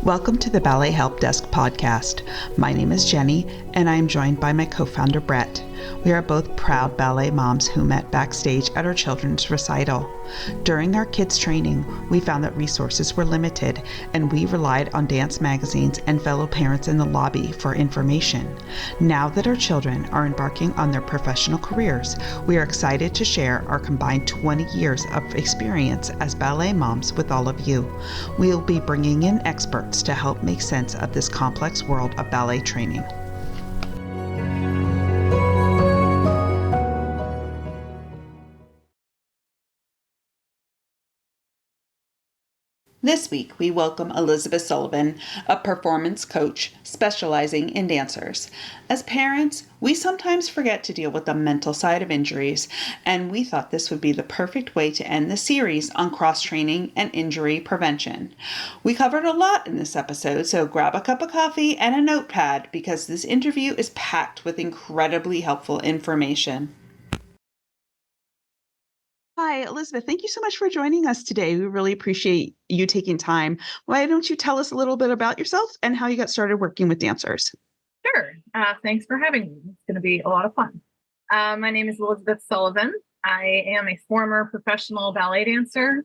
Welcome to the Ballet Help Desk podcast. My name is Jenny, and I am joined by my co-founder, Brett. We are both proud ballet moms who met backstage at our children's recital. During our kids' training, we found that resources were limited, and we relied on dance magazines and fellow parents in the lobby for information. Now that our children are embarking on their professional careers, we are excited to share our combined 20 years of experience as ballet moms with all of you. We will be bringing in experts to help make sense of this complex world of ballet training. This week, we welcome Elizabeth Sullivan, a performance coach specializing in dancers. As parents, we sometimes forget to deal with the mental side of injuries, and we thought this would be the perfect way to end the series on cross-training and injury prevention. We covered a lot in this episode, so grab a cup of coffee and a notepad because this interview is packed with incredibly helpful information. Hi, Elizabeth. Thank you so much for joining us today. We really appreciate you taking time. Why don't you tell us a little bit about yourself and how you got started working with dancers? Sure. Thanks for having me. It's going to be a lot of fun. My name is Elizabeth Sullivan. I am a former professional ballet dancer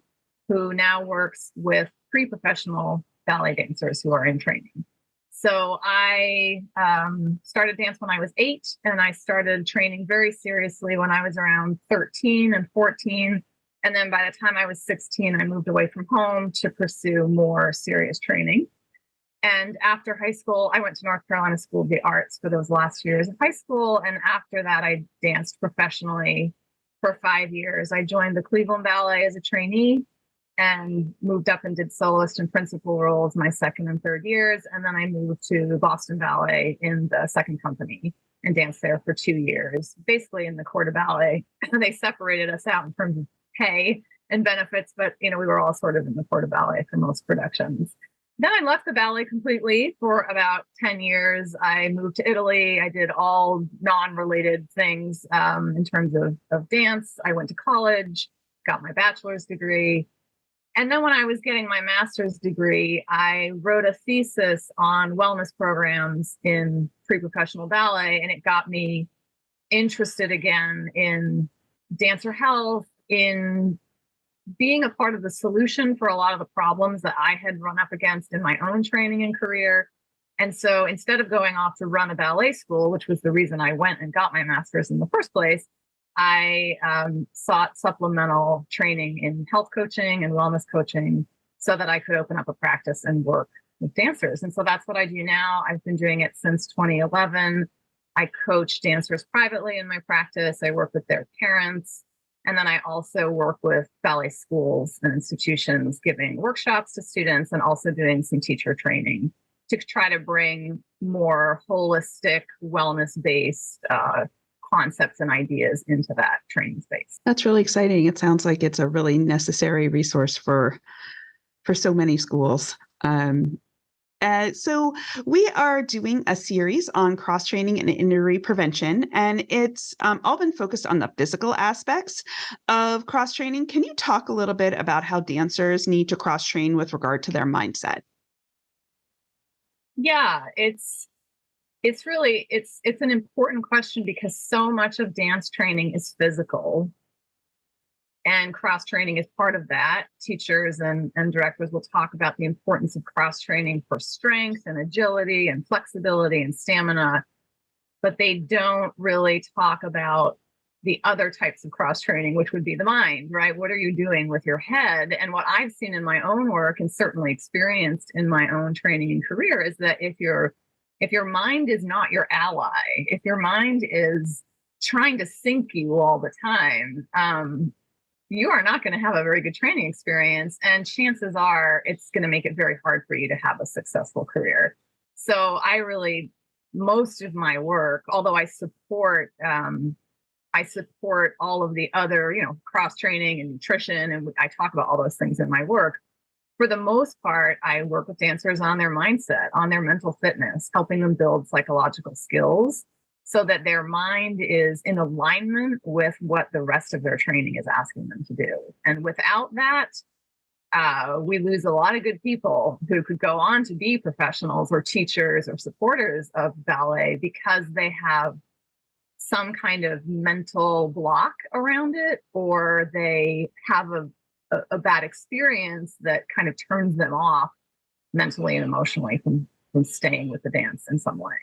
who now works with pre-professional ballet dancers who are in training. So I started dance when I was 8, and I started training very seriously when I was around 13 and 14. And then by the time I was 16, I moved away from home to pursue more serious training. And after high school, I went to North Carolina School of the Arts for those last years of high school. And after that, I danced professionally for 5 years. I joined the Cleveland Ballet as a trainee and moved up and did soloist and principal roles my second and third years. And then I moved to the Boston Ballet in the second company and danced there for 2 years, basically in the corps de ballet. They separated us out in terms of pay and benefits, but we were all sort of in the corps de ballet for most productions. Then I left the ballet completely for about 10 years. I moved to Italy. I did all non-related things in terms of dance. I went to college, got my bachelor's degree. And then when I was getting my master's degree, I wrote a thesis on wellness programs in pre-professional ballet, and it got me interested again in dancer health, in being a part of the solution for a lot of the problems that I had run up against in my own training and career. And so instead of going off to run a ballet school, which was the reason I went and got my master's in the first place, I sought supplemental training in health coaching and wellness coaching so that I could open up a practice and work with dancers. And so that's what I do now. I've been doing it since 2011. I coach dancers privately in my practice. I work with their parents. And then I also work with ballet schools and institutions, giving workshops to students and also doing some teacher training to try to bring more holistic, wellness-based concepts and ideas into that training space. That's really exciting. It sounds like it's a really necessary resource for so many schools. So we are doing a series on cross-training and injury prevention, and it's all been focused on the physical aspects of cross-training. Can you talk a little bit about how dancers need to cross-train with regard to their mindset? Yeah, it's an important question because so much of dance training is physical, and cross-training is part of that. Teachers and directors will talk about the importance of cross-training for strength and agility and flexibility and stamina, but they don't really talk about the other types of cross-training, which would be the mind, right? What are you doing with your head? And what I've seen in my own work and certainly experienced in my own training and career is that if your mind is not your ally, if your mind is trying to sink you all the time, you are not going to have a very good training experience. And chances are it's going to make it very hard for you to have a successful career. So most of my work, although I support all of the other, cross-training and nutrition, and I talk about all those things in my work. For the most part, I work with dancers on their mindset, on their mental fitness, helping them build psychological skills so that their mind is in alignment with what the rest of their training is asking them to do. And without that, we lose a lot of good people who could go on to be professionals or teachers or supporters of ballet because they have some kind of mental block around it, or they have a bad experience that kind of turns them off mentally and emotionally from staying with the dance in some way.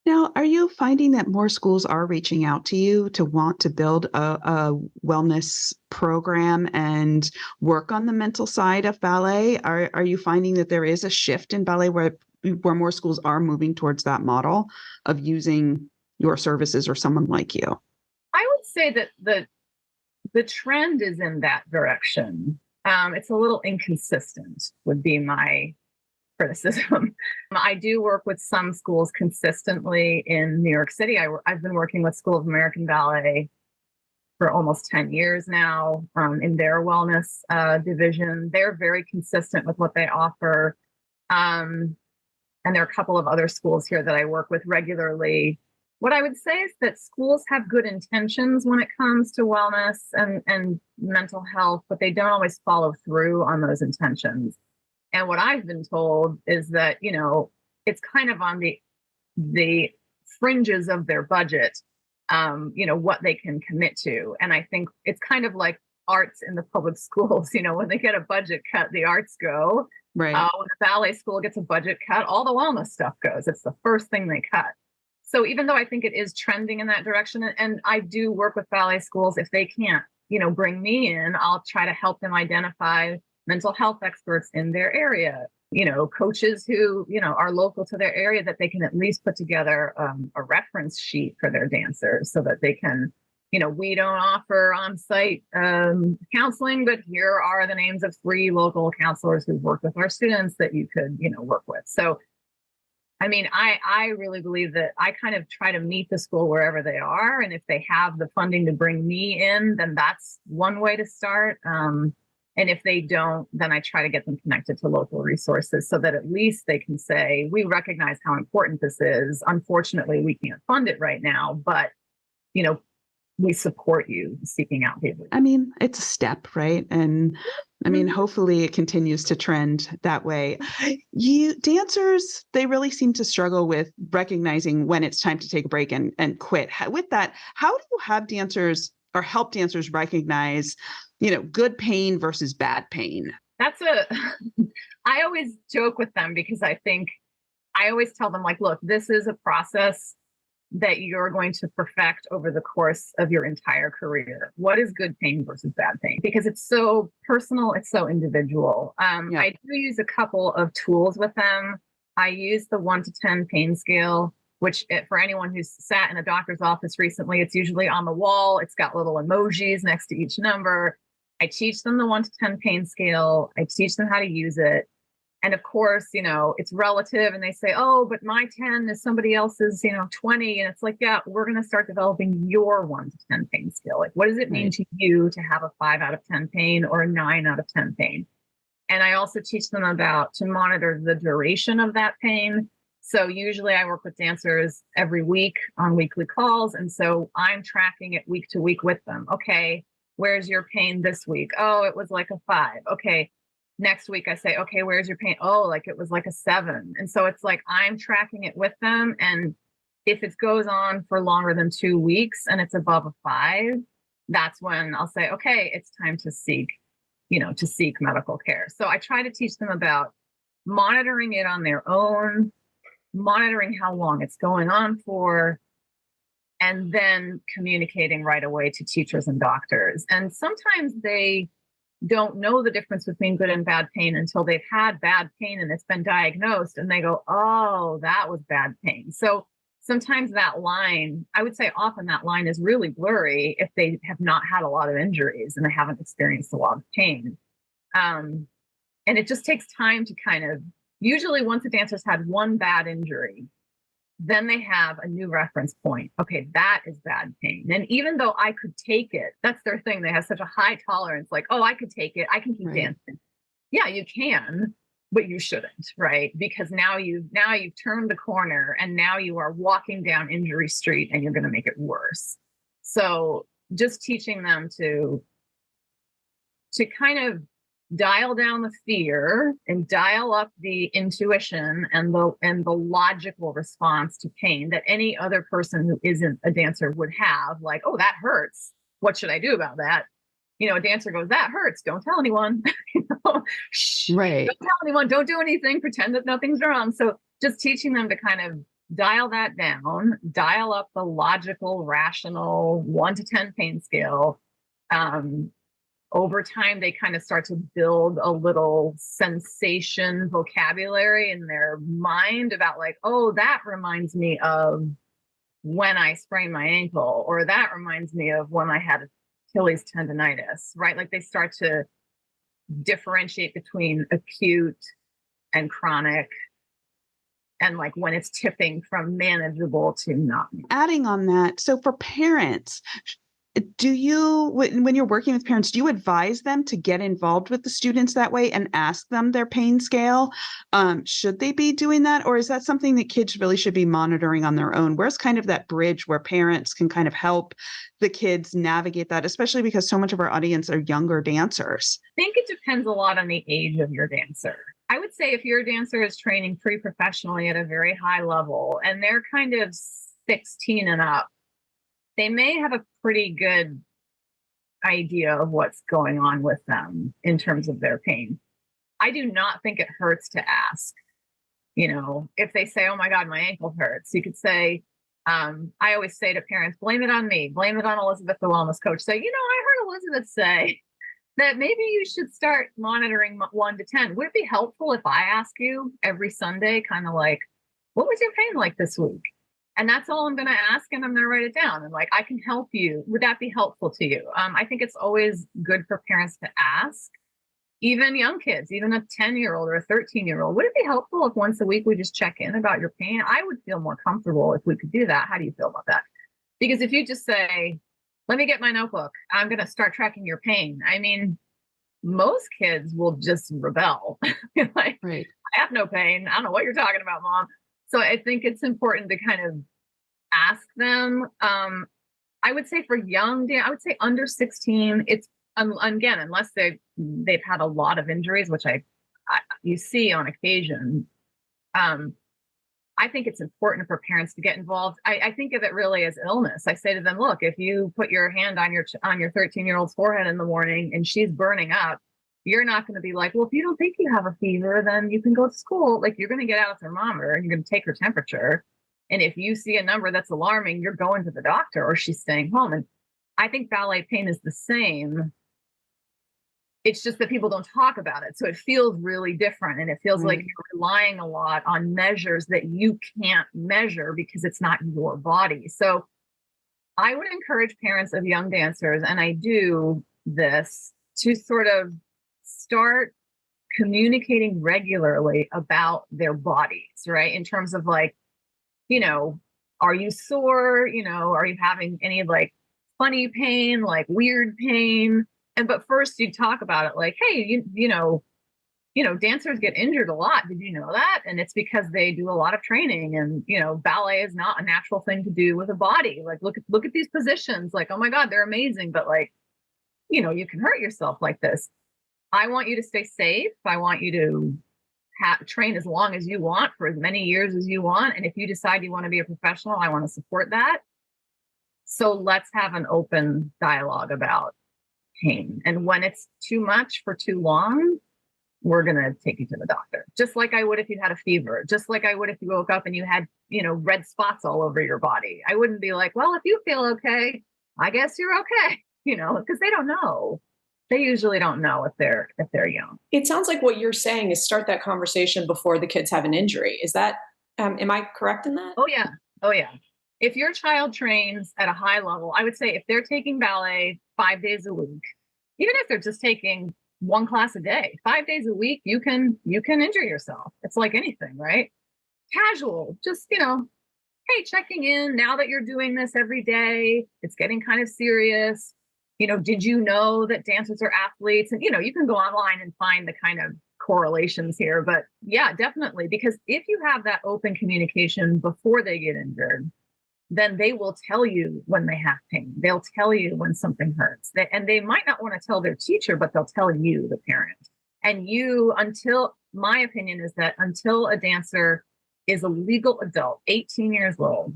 Now, are you finding that more schools are reaching out to you to want to build a wellness program and work on the mental side of ballet? Are you finding that there is a shift in ballet where more schools are moving towards that model of using your services or someone like you? I would say that the trend is in that direction. It's a little inconsistent, would be my criticism. I do work with some schools consistently in New York City. I've been working with School of American Ballet for almost 10 years now in their wellness division. They're very consistent with what they offer. And there are a couple of other schools here that I work with regularly. What I would say is that schools have good intentions when it comes to wellness and mental health, but they don't always follow through on those intentions. And what I've been told is that, it's kind of on the fringes of their budget, what they can commit to. And I think it's kind of like arts in the public schools, when they get a budget cut, the arts go. Right. When a ballet school gets a budget cut, all the wellness stuff goes. It's the first thing they cut. So even though I think it is trending in that direction, and I do work with ballet schools, if they can't, bring me in, I'll try to help them identify mental health experts in their area, coaches who, are local to their area that they can at least put together a reference sheet for their dancers so that they can, we don't offer on-site counseling, but here are the names of 3 local counselors who've worked with our students that you could, work with. So, I mean, I really believe that I kind of try to meet the school wherever they are. And if they have the funding to bring me in, then that's one way to start. And if they don't, then I try to get them connected to local resources so that at least they can say, we recognize how important this is. Unfortunately, we can't fund it right now, but, we support you seeking out people. I mean, it's a step, right? And I mean, hopefully it continues to trend that way. Dancers, they really seem to struggle with recognizing when it's time to take a break and quit. With that, how do you have dancers or help dancers recognize, good pain versus bad pain? I always joke with them because I always tell them, like, look, this is a process that you're going to perfect over the course of your entire career. What is good pain versus bad pain? Because it's so personal, it's so individual. I do use a couple of tools with them. I use the 1 to 10 pain scale, which for anyone who's sat in a doctor's office recently, it's usually on the wall. It's got little emojis next to each number. I teach them the 1 to 10 pain scale. I teach them how to use it. And of course, it's relative and they say, oh, but my 10 is somebody else's, 20. And it's like, yeah, we're going to start developing your 1 to 10 pain scale. Like, what does it mean to you to have a 5 out of 10 pain or a 9 out of 10 pain? And I also teach them to monitor the duration of that pain. So usually I work with dancers every week on weekly calls. And so I'm tracking it week to week with them. Okay, where's your pain this week? Oh, it was like a 5. Okay. Next week I say, okay, where's your pain? Oh, like it was like a 7. And so it's like I'm tracking it with them. And if it goes on for longer than 2 weeks and it's above a 5, that's when I'll say, okay, it's time to seek medical care. So I try to teach them about monitoring it on their own, monitoring how long it's going on for, and then communicating right away to teachers and doctors. And sometimes they don't know the difference between good and bad pain until they've had bad pain and it's been diagnosed and they go, oh, that was bad pain. So sometimes that line, I would say often that line is really blurry if they have not had a lot of injuries and they haven't experienced a lot of pain. And it just takes time to usually once a dancer's had one bad injury, then they have a new reference point. Okay, that is bad pain. And even though I could take it, that's their thing. They have such a high tolerance. Like, oh, I could take it. I can keep dancing. Yeah, you can, but you shouldn't, right? Because now you've turned the corner and now you are walking down injury street and you're going to make it worse. So just teaching them to kind of dial down the fear and dial up the intuition and the logical response to pain that any other person who isn't a dancer would have, like, oh, that hurts, what should I do about that? A dancer goes, that hurts, don't tell anyone. Shh, Right. don't tell anyone, don't do anything, pretend that nothing's wrong. So just teaching them to kind of dial that down, dial up the logical, rational 1 to 10 pain scale. Over time, they kind of start to build a little sensation vocabulary in their mind about, like, oh, that reminds me of when I sprained my ankle, or that reminds me of when I had Achilles tendonitis, right? Like, they start to differentiate between acute and chronic, and like when it's tipping from manageable to not. Adding on that, so for parents, do you, when you're working with parents, do you advise them to get involved with the students that way and ask them their pain scale? Should they be doing that? Or is that something that kids really should be monitoring on their own? Where's kind of that bridge where parents can kind of help the kids navigate that, especially because so much of our audience are younger dancers? I think it depends a lot on the age of your dancer. I would say if your dancer is training pre-professionally at a very high level and they're kind of 16 and up, they may have a pretty good idea of what's going on with them in terms of their pain. I do not think it hurts to ask. If they say, oh my God, my ankle hurts, you could say, I always say to parents, blame it on me, blame it on Elizabeth, the wellness coach. Say, I heard Elizabeth say that maybe you should start monitoring 1 to 10. Would it be helpful if I ask you every Sunday, kind of like, what was your pain like this week? And that's all I'm going to ask, and I'm going to write it down. And like, I can help you. Would that be helpful to you? I think it's always good for parents to ask, even young kids, even a 10-year-old or a 13-year-old. Would it be helpful if once a week we just check in about your pain? I would feel more comfortable if we could do that. How do you feel about that? Because if you just say, let me get my notebook, I'm going to start tracking your pain. I mean, most kids will just rebel. Like, right. I have no pain. I don't know what you're talking about, Mom. So I think it's important to kind of ask them. I would say for young, I would say under 16, it's again, unless they've had a lot of injuries, which you see on occasion. I think it's important for parents to get involved. I think of it really as illness. I say to them, look, if you put your hand on your 13-year-old's forehead in the morning and she's burning up, you're not going to be like, well, if you don't think you have a fever, then you can go to school. Like, you're going to get out a thermometer and you're going to take her temperature. And if you see a number that's alarming, you're going to the doctor, or she's staying home. And I think ballet pain is the same. It's just that people don't talk about it. So it feels really different. And it feels like you're relying a lot on measures that you can't measure because it's not your body. So I would encourage parents of young dancers, and I do this, to sort of start communicating regularly about their bodies, right? In terms of like, are you sore? Are you having any like funny pain, like weird pain? But first you talk about it like, hey, dancers get injured a lot. Did you know that? And it's because they do a lot of training, and, ballet is not a natural thing to do with a body. Like, look at these positions. Like, oh my God, they're amazing. But like, you can hurt yourself like this. I want you to stay safe. I want you to train as long as you want, for as many years as you want. And if you decide you want to be a professional, I want to support that. So let's have an open dialogue about pain. And when it's too much for too long, we're going to take you to the doctor. Just like I would if you had a fever, just like I would if you woke up and you had, red spots all over your body. I wouldn't be like, well, if you feel okay, I guess you're okay, because they don't know. They usually don't know if they're young. It sounds like what you're saying is start that conversation before the kids have an injury. Is that, am I correct in that? Oh yeah. If your child trains at a high level, I would say if they're taking ballet 5 days a week, even if they're just taking one class a day, 5 days a week, you can injure yourself. It's like anything, right? Casual, just, hey, checking in now that you're doing this every day, it's getting kind of serious. Did you know that dancers are athletes? And, you can go online and find the kind of correlations here. But yeah, definitely. Because if you have that open communication before they get injured, then they will tell you when they have pain. They'll tell you when something hurts. And they might not want to tell their teacher, but they'll tell you, the parent. And my opinion is that until a dancer is a legal adult, 18 years old,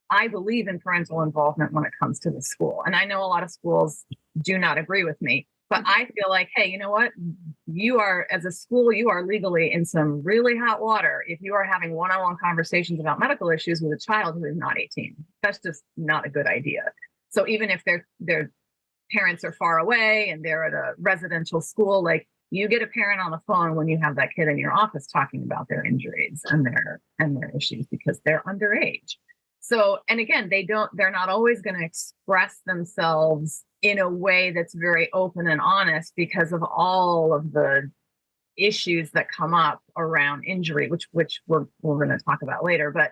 I believe in parental involvement when it comes to the school. And I know a lot of schools do not agree with me, but I feel like, hey, you know what? As a school, you are legally in some really hot water if you are having one-on-one conversations about medical issues with a child who is not 18. That's just not a good idea. So even if their parents are far away and they're at a residential school, like, you get a parent on the phone when you have that kid in your office talking about their injuries and their issues because they're underage. So, and again, they're not always going to express themselves in a way that's very open and honest because of all of the issues that come up around injury, which we're going to talk about later. But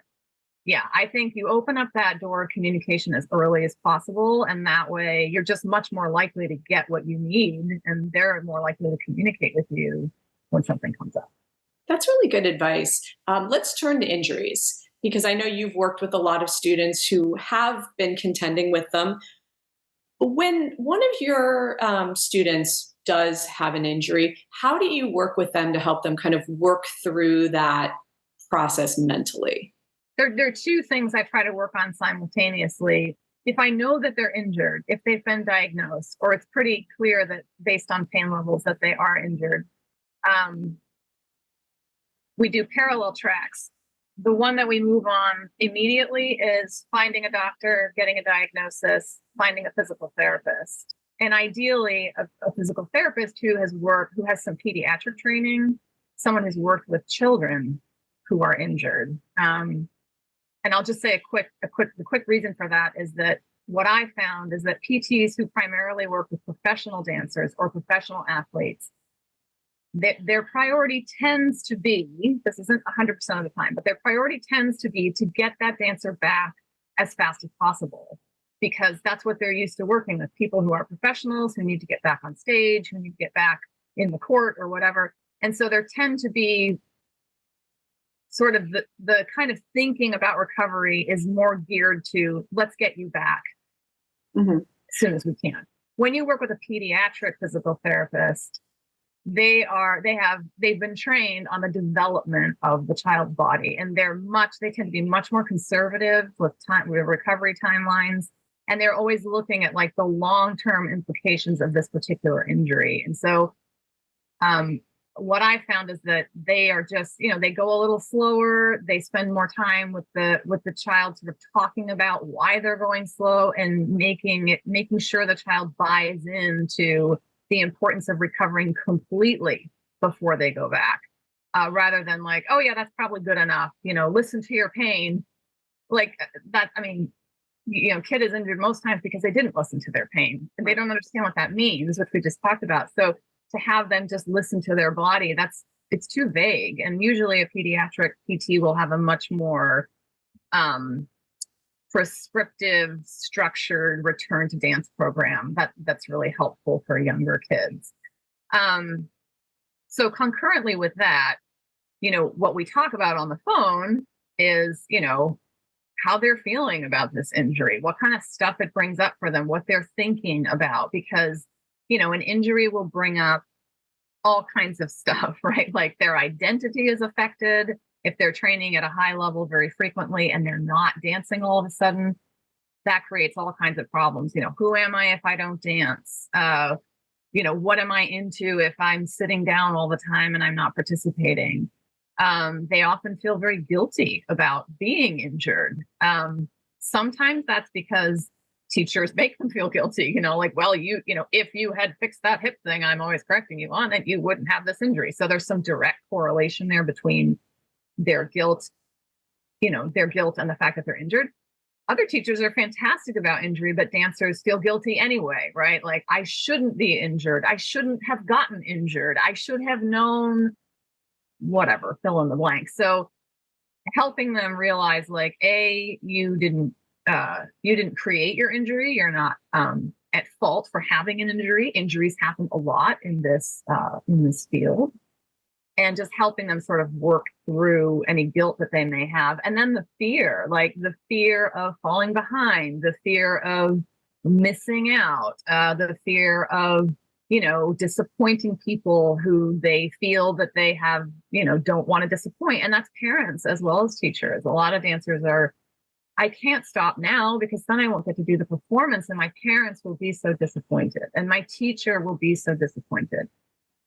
yeah, I think you open up that door of communication as early as possible. And that way you're just much more likely to get what you need. And they're more likely to communicate with you when something comes up. That's really good advice. Let's turn to injuries, because I know you've worked with a lot of students who have been contending with them. When one of your students does have an injury, how do you work with them to help them kind of work through that process mentally? There are two things I try to work on simultaneously. If I know that they're injured, if they've been diagnosed, or it's pretty clear that based on pain levels that they are injured, we do parallel tracks. The one that we move on immediately is finding a doctor, getting a diagnosis, finding a physical therapist. And ideally, a physical therapist who has some pediatric training, someone who's worked with children who are injured. And I'll just say the quick reason for that is that what I found is that PTs who primarily work with professional dancers or professional athletes, their priority tends to be, this isn't 100% of the time, but their priority tends to be to get that dancer back as fast as possible, because that's what they're used to working with, people who are professionals, who need to get back on stage, who need to get back in the court or whatever. And so there tend to be sort of the kind of thinking about recovery is more geared to, let's get you back as soon as we can. When you work with a pediatric physical therapist, they've been trained on the development of the child's body, and they tend to be much more conservative with recovery timelines. And they're always looking at like the long-term implications of this particular injury. And so, what I found is that they are just, they go a little slower. They spend more time with the child, sort of talking about why they're going slow and making sure the child buys into the importance of recovering completely before they go back, rather than like, oh yeah, that's probably good enough. Listen to your pain, like that. I mean, kid is injured most times because they didn't listen to their pain, and they don't understand what that means, which we just talked about. So to have them just listen to their body, it's too vague. And usually a pediatric PT will have a much more prescriptive, structured return to dance program that's really helpful for younger kids. So concurrently with that, what we talk about on the phone is, how they're feeling about this injury, what kind of stuff it brings up for them, what they're thinking about, because an injury will bring up all kinds of stuff, right? Like their identity is affected. If they're training at a high level very frequently and they're not dancing all of a sudden, that creates all kinds of problems. Who am I if I don't dance? What am I into if I'm sitting down all the time and I'm not participating? They often feel very guilty about being injured. Sometimes that's because teachers make them feel guilty, like, well, if you had fixed that hip thing I'm always correcting you on, that you wouldn't have this injury. So there's some direct correlation there between their guilt and the fact that they're injured. Other teachers are fantastic about injury, but dancers feel guilty anyway, right? Like, I shouldn't be injured. I shouldn't have gotten injured. I should have known whatever, fill in the blank. So helping them realize, like, you didn't create your injury. You're not at fault for having an injury. Injuries happen a lot in this field, and just helping them sort of work through any guilt that they may have. And then the fear of falling behind, the fear of missing out, the fear of disappointing people who they feel that they have, don't want to disappoint. And that's parents as well as teachers. A lot of dancers are, I can't stop now because then I won't get to do the performance and my parents will be so disappointed and my teacher will be so disappointed.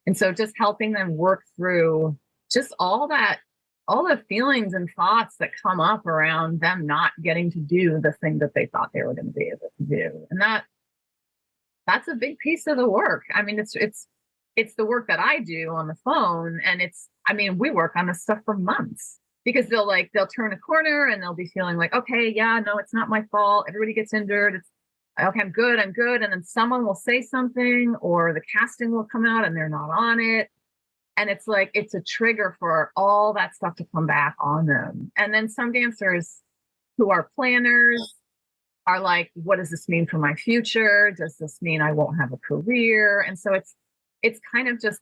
And so just helping them work through just all the feelings and thoughts that come up around them not getting to do the thing that they thought they were going to be able to do. And that's a big piece of the work. I mean, it's the work that I do on the phone. And we work on this stuff for months because they'll turn a corner and they'll be feeling like, okay, yeah, no, it's not my fault. Everybody gets injured. It's okay. I'm good. And then someone will say something or the casting will come out and they're not on it. And it's like, it's a trigger for all that stuff to come back on them. And then some dancers who are planners are like, what does this mean for my future? Does this mean I won't have a career? And so it's kind of just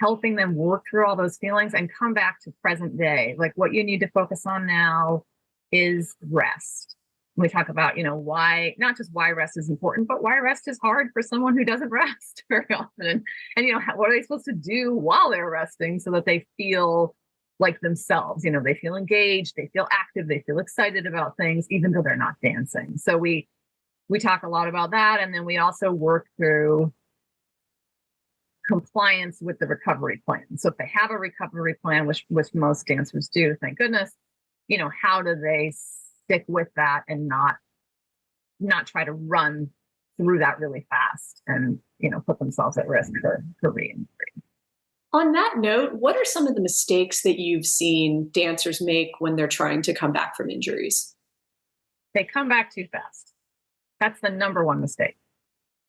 helping them work through all those feelings and come back to present day. Like what you need to focus on now is rest. We talk about, why, not just why rest is important, but why rest is hard for someone who doesn't rest very often. And what are they supposed to do while they're resting so that they feel like themselves? They feel engaged, they feel active, they feel excited about things, even though they're not dancing. So we talk a lot about that. And then we also work through compliance with the recovery plan. So if they have a recovery plan, which most dancers do, thank goodness, how do they stick with that and not try to run through that really fast and, put themselves at risk for re-injury. On that note, what are some of the mistakes that you've seen dancers make when they're trying to come back from injuries? They come back too fast. That's the number one mistake.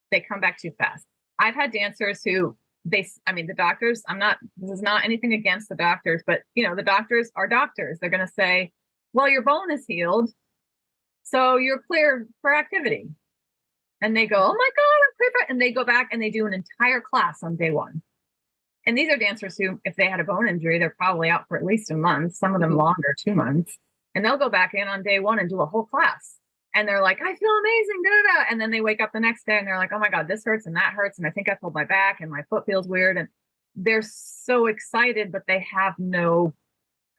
They come back too fast. I've had dancers who the doctors, this is not anything against the doctors, but the doctors are doctors. They're going to say, well, your bone is healed, so you're clear for activity. And they go, oh my God, I'm clear for, and they go back and they do an entire class on day one. And these are dancers who, if they had a bone injury, they're probably out for at least a month, some of them longer, 2 months. And they'll go back in on day one and do a whole class. And they're like, I feel amazing. Da, da, da. And then they wake up the next day and they're like, oh my God, this hurts and that hurts. And I think I pulled my back and my foot feels weird. And they're so excited, but they have no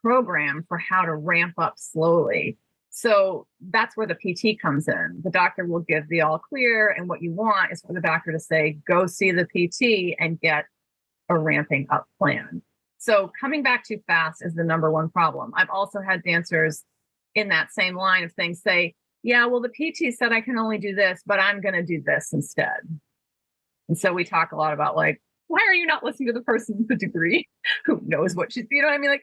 program for how to ramp up slowly. So that's where the PT comes in. The doctor will give the all clear. And what you want is for the doctor to say, go see the PT and get a ramping up plan. So coming back too fast is the number one problem. I've also had dancers in that same line of things say, yeah, well, the PT said I can only do this, but I'm going to do this instead. And so we talk a lot about like, why are you not listening to the person with the degree who knows what she's, you know what I mean? Like,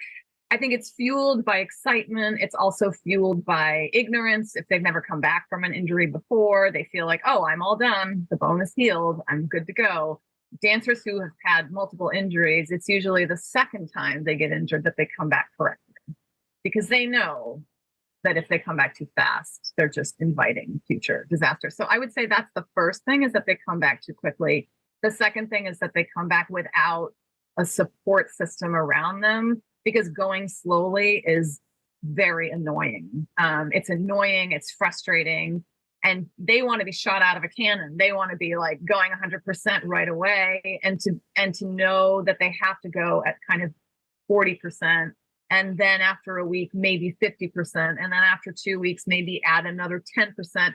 I think it's fueled by excitement. It's also fueled by ignorance. If they've never come back from an injury before, they feel like, oh, I'm all done. The bone is healed. I'm good to go. Dancers who have had multiple injuries, it's usually the second time they get injured that they come back correctly because they know that if they come back too fast, they're just inviting future disaster. So I would say that's the first thing, is that they come back too quickly. The second thing is that they come back without a support system around them, because going slowly is very annoying. It's annoying, it's frustrating, and they want to be shot out of a cannon. They want to be like going 100% right away, and to know that they have to go at kind of 40%. And then after a week, maybe 50%. And then after 2 weeks, maybe add another 10%.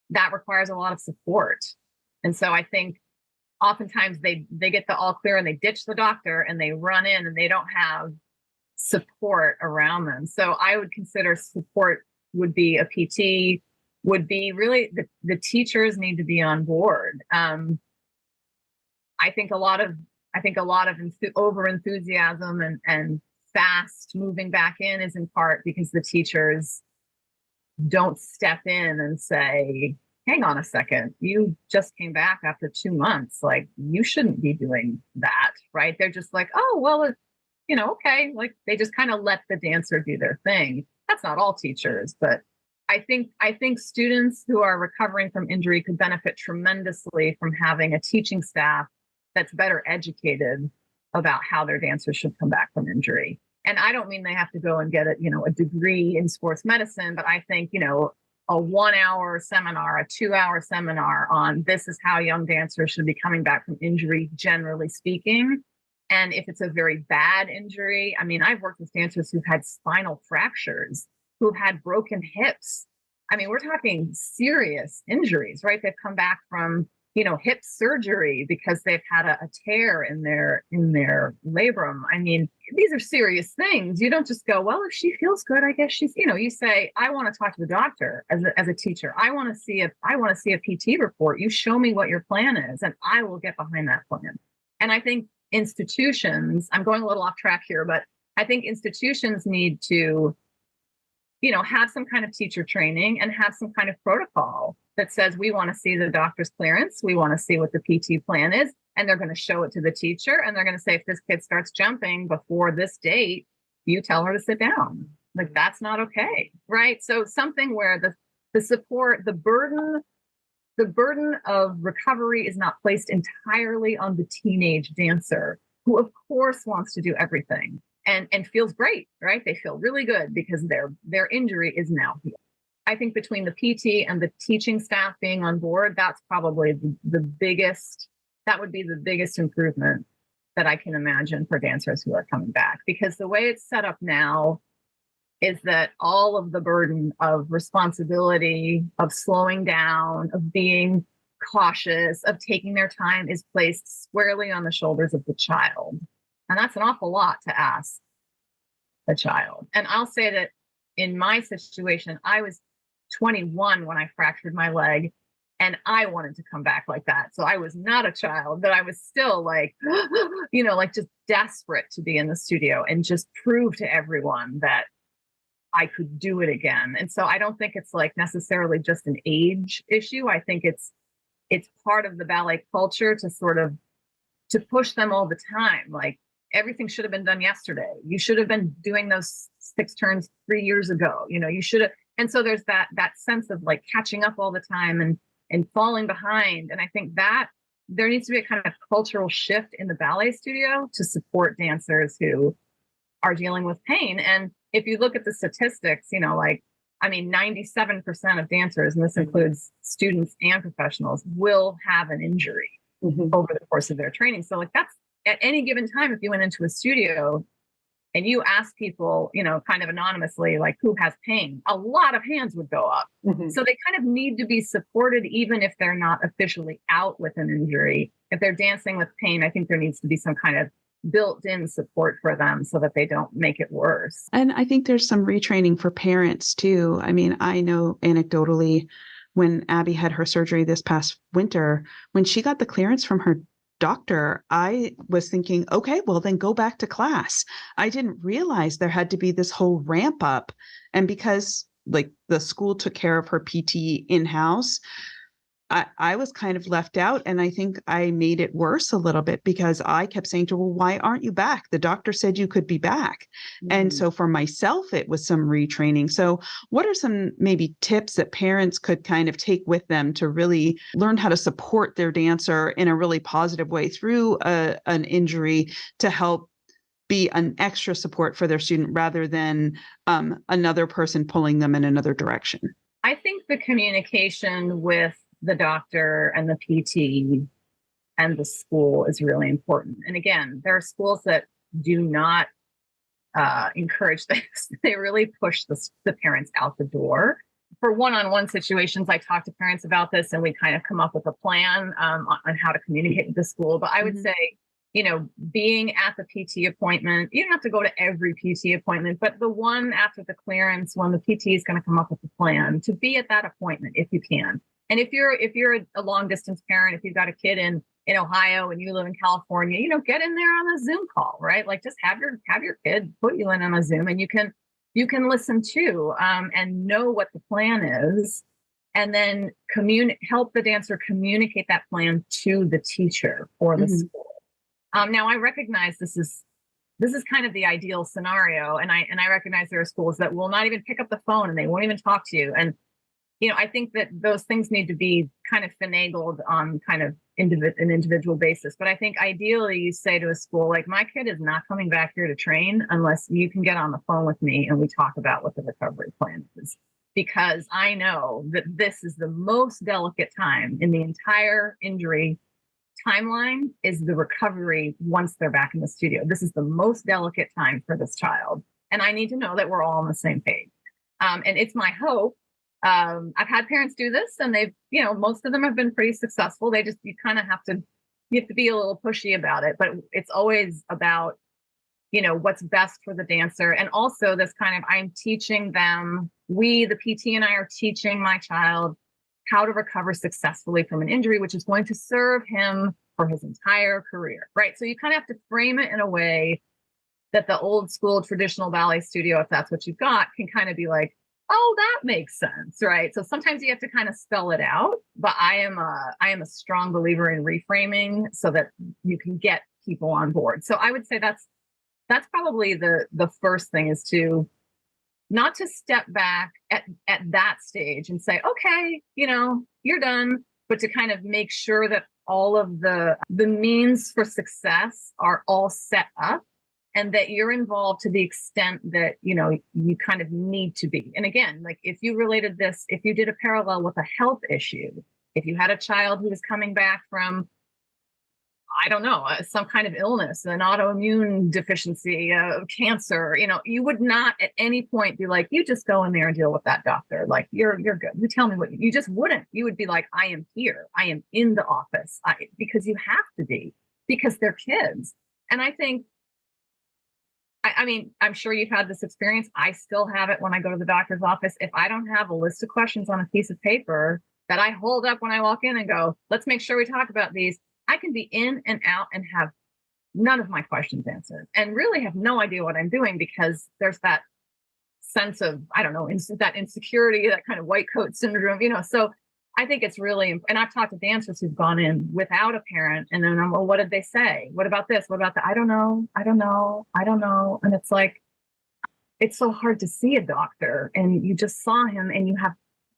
That requires a lot of support. And so I think oftentimes they get the all clear and they ditch the doctor and they run in and they don't have support around them. So I would consider support would be a PT, would be really the teachers need to be on board. I think a lot of over enthusiasm and fast moving back in is in part because the teachers don't step in and say, hang on a second, you just came back after 2 months. Like, you shouldn't be doing that, right? They're just like, oh, well, okay. Like, they just kind of let the dancer do their thing. That's not all teachers, but I think students who are recovering from injury could benefit tremendously from having a teaching staff that's better educated about how their dancers should come back from injury. And I don't mean they have to go and get a degree in sports medicine, but I think, a 1 hour seminar, a 2 hour seminar on this is how young dancers should be coming back from injury, generally speaking. And if it's a very bad injury, I mean, I've worked with dancers who've had spinal fractures, who've had broken hips. I mean, we're talking serious injuries, right? They've come back from, hip surgery because they've had a tear in their labrum. I mean, these are serious things. You don't just go, well, if she feels good, I guess she's, you say, I want to talk to the doctor as a teacher. I want to see a PT report. You show me what your plan is, and I will get behind that plan. And I think institutions, I'm going a little off track here, but I think institutions need to, have some kind of teacher training and have some kind of protocol that says we want to see the doctor's clearance. We want to see what the PT plan is. And they're going to show it to the teacher. And they're going to say, if this kid starts jumping before this date, you tell her to sit down. Like, that's not okay. Right. So something where the support, the burden of recovery is not placed entirely on the teenage dancer, who of course wants to do everything and feels great, right? They feel really good because their injury is now healed. I think between the PT and the teaching staff being on board, that's probably that would be the biggest improvement that I can imagine for dancers who are coming back. Because the way it's set up now is that all of the burden of responsibility, of slowing down, of being cautious, of taking their time is placed squarely on the shoulders of the child. And that's an awful lot to ask a child. And I'll say that in my situation, I was 21 when I fractured my leg, and I wanted to come back like that. So I was not a child, but I was still like, like just desperate to be in the studio and just prove to everyone that I could do it again. And so I don't think it's like necessarily just an age issue. I think it's part of the ballet culture to sort of to push them all the time. Like, everything should have been done yesterday. You should have been doing those 6 turns 3 years ago. You should have. And so there's that sense of like catching up all the time and falling behind. And I think that there needs to be a kind of cultural shift in the ballet studio to support dancers who are dealing with pain. And if you look at the statistics, 97% of dancers, and this includes students and professionals, will have an injury over the course of their training. So like, that's at any given time, if you went into a studio and you ask people, kind of anonymously, like, who has pain, a lot of hands would go up. So they kind of need to be supported, even if they're not officially out with an injury. If they're dancing with pain, I think there needs to be some kind of built-in support for them so that they don't make it worse. And I think there's some retraining for parents too. I mean, I know anecdotally, when Abby had her surgery this past winter, when she got the clearance from her doctor, I was thinking, okay, well then go back to class. I didn't realize there had to be this whole ramp up. And because like the school took care of her PT in-house, I was kind of left out. And I think I made it worse a little bit because I kept saying to her, well, why aren't you back? The doctor said you could be back. And so for myself, it was some retraining. So what are some maybe tips that parents could kind of take with them to really learn how to support their dancer in a really positive way through an injury to help be an extra support for their student rather than another person pulling them in another direction? I think the communication with the doctor and the PT and the school is really important. And again, there are schools that do not encourage this. They really push the parents out the door. For one-on-one situations, I talk to parents about this and we kind of come up with a plan on how to communicate with the school. But I would say, being at the PT appointment, you don't have to go to every PT appointment, but the one after the clearance, when the PT is going to come up with a plan, to be at that appointment if you can. And if you're a long distance parent, if you've got a kid in Ohio and you live in California, get in there on a Zoom call, right? Like, just have your kid put you in on a Zoom, and you can listen too, and know what the plan is, and then help the dancer communicate that plan to the teacher or the school. Now, I recognize this is kind of the ideal scenario, and I recognize there are schools that will not even pick up the phone and they won't even talk to you. And I think that those things need to be kind of finagled on kind of an individual basis. But I think ideally you say to a school, like, my kid is not coming back here to train unless you can get on the phone with me and we talk about what the recovery plan is. because I know that this is the most delicate time in the entire injury timeline, is the recovery once they're back in the studio. This is the most delicate time for this child. And I need to know that we're all on the same page. And it's my hope. I've had parents do this, and they've, most of them have been pretty successful. You kind of have to be a little pushy about it, but it's always about, what's best for the dancer. And also this kind of, I'm teaching them, the PT and I are teaching my child how to recover successfully from an injury, which is going to serve him for his entire career, right? So you kind of have to frame it in a way that the old school traditional ballet studio, if that's what you've got, can kind of be like, oh, that makes sense, right? So sometimes you have to kind of spell it out, but I am a strong believer in reframing so that you can get people on board. So I would say that's probably the first thing, is to not to step back at that stage and say, okay, you're done, but to kind of make sure that all of the means for success are all set up, and that you're involved to the extent that, you kind of need to be. And again, like if you related this, if you did a parallel with a health issue, if you had a child who was coming back from, I don't know, some kind of illness, an autoimmune deficiency, cancer, you would not at any point be like, you just go in there and deal with that doctor. Like, you're good. You tell me what you just wouldn't. You would be like, I am here. I am in the office, because you have to be, because they're kids. And I think, I mean, I'm sure you've had this experience. I still have it when I go to the doctor's office. If I don't have a list of questions on a piece of paper that I hold up when I walk in and go, let's make sure we talk about these, I can be in and out and have none of my questions answered and really have no idea what I'm doing, because there's that sense of, I don't know, that insecurity, that kind of white coat syndrome, So I think it's really, and I've talked to dancers who've gone in without a parent, and then well, what did they say? What about this? What about that? I don't know. And it's like, it's so hard to see a doctor and you just saw him and you have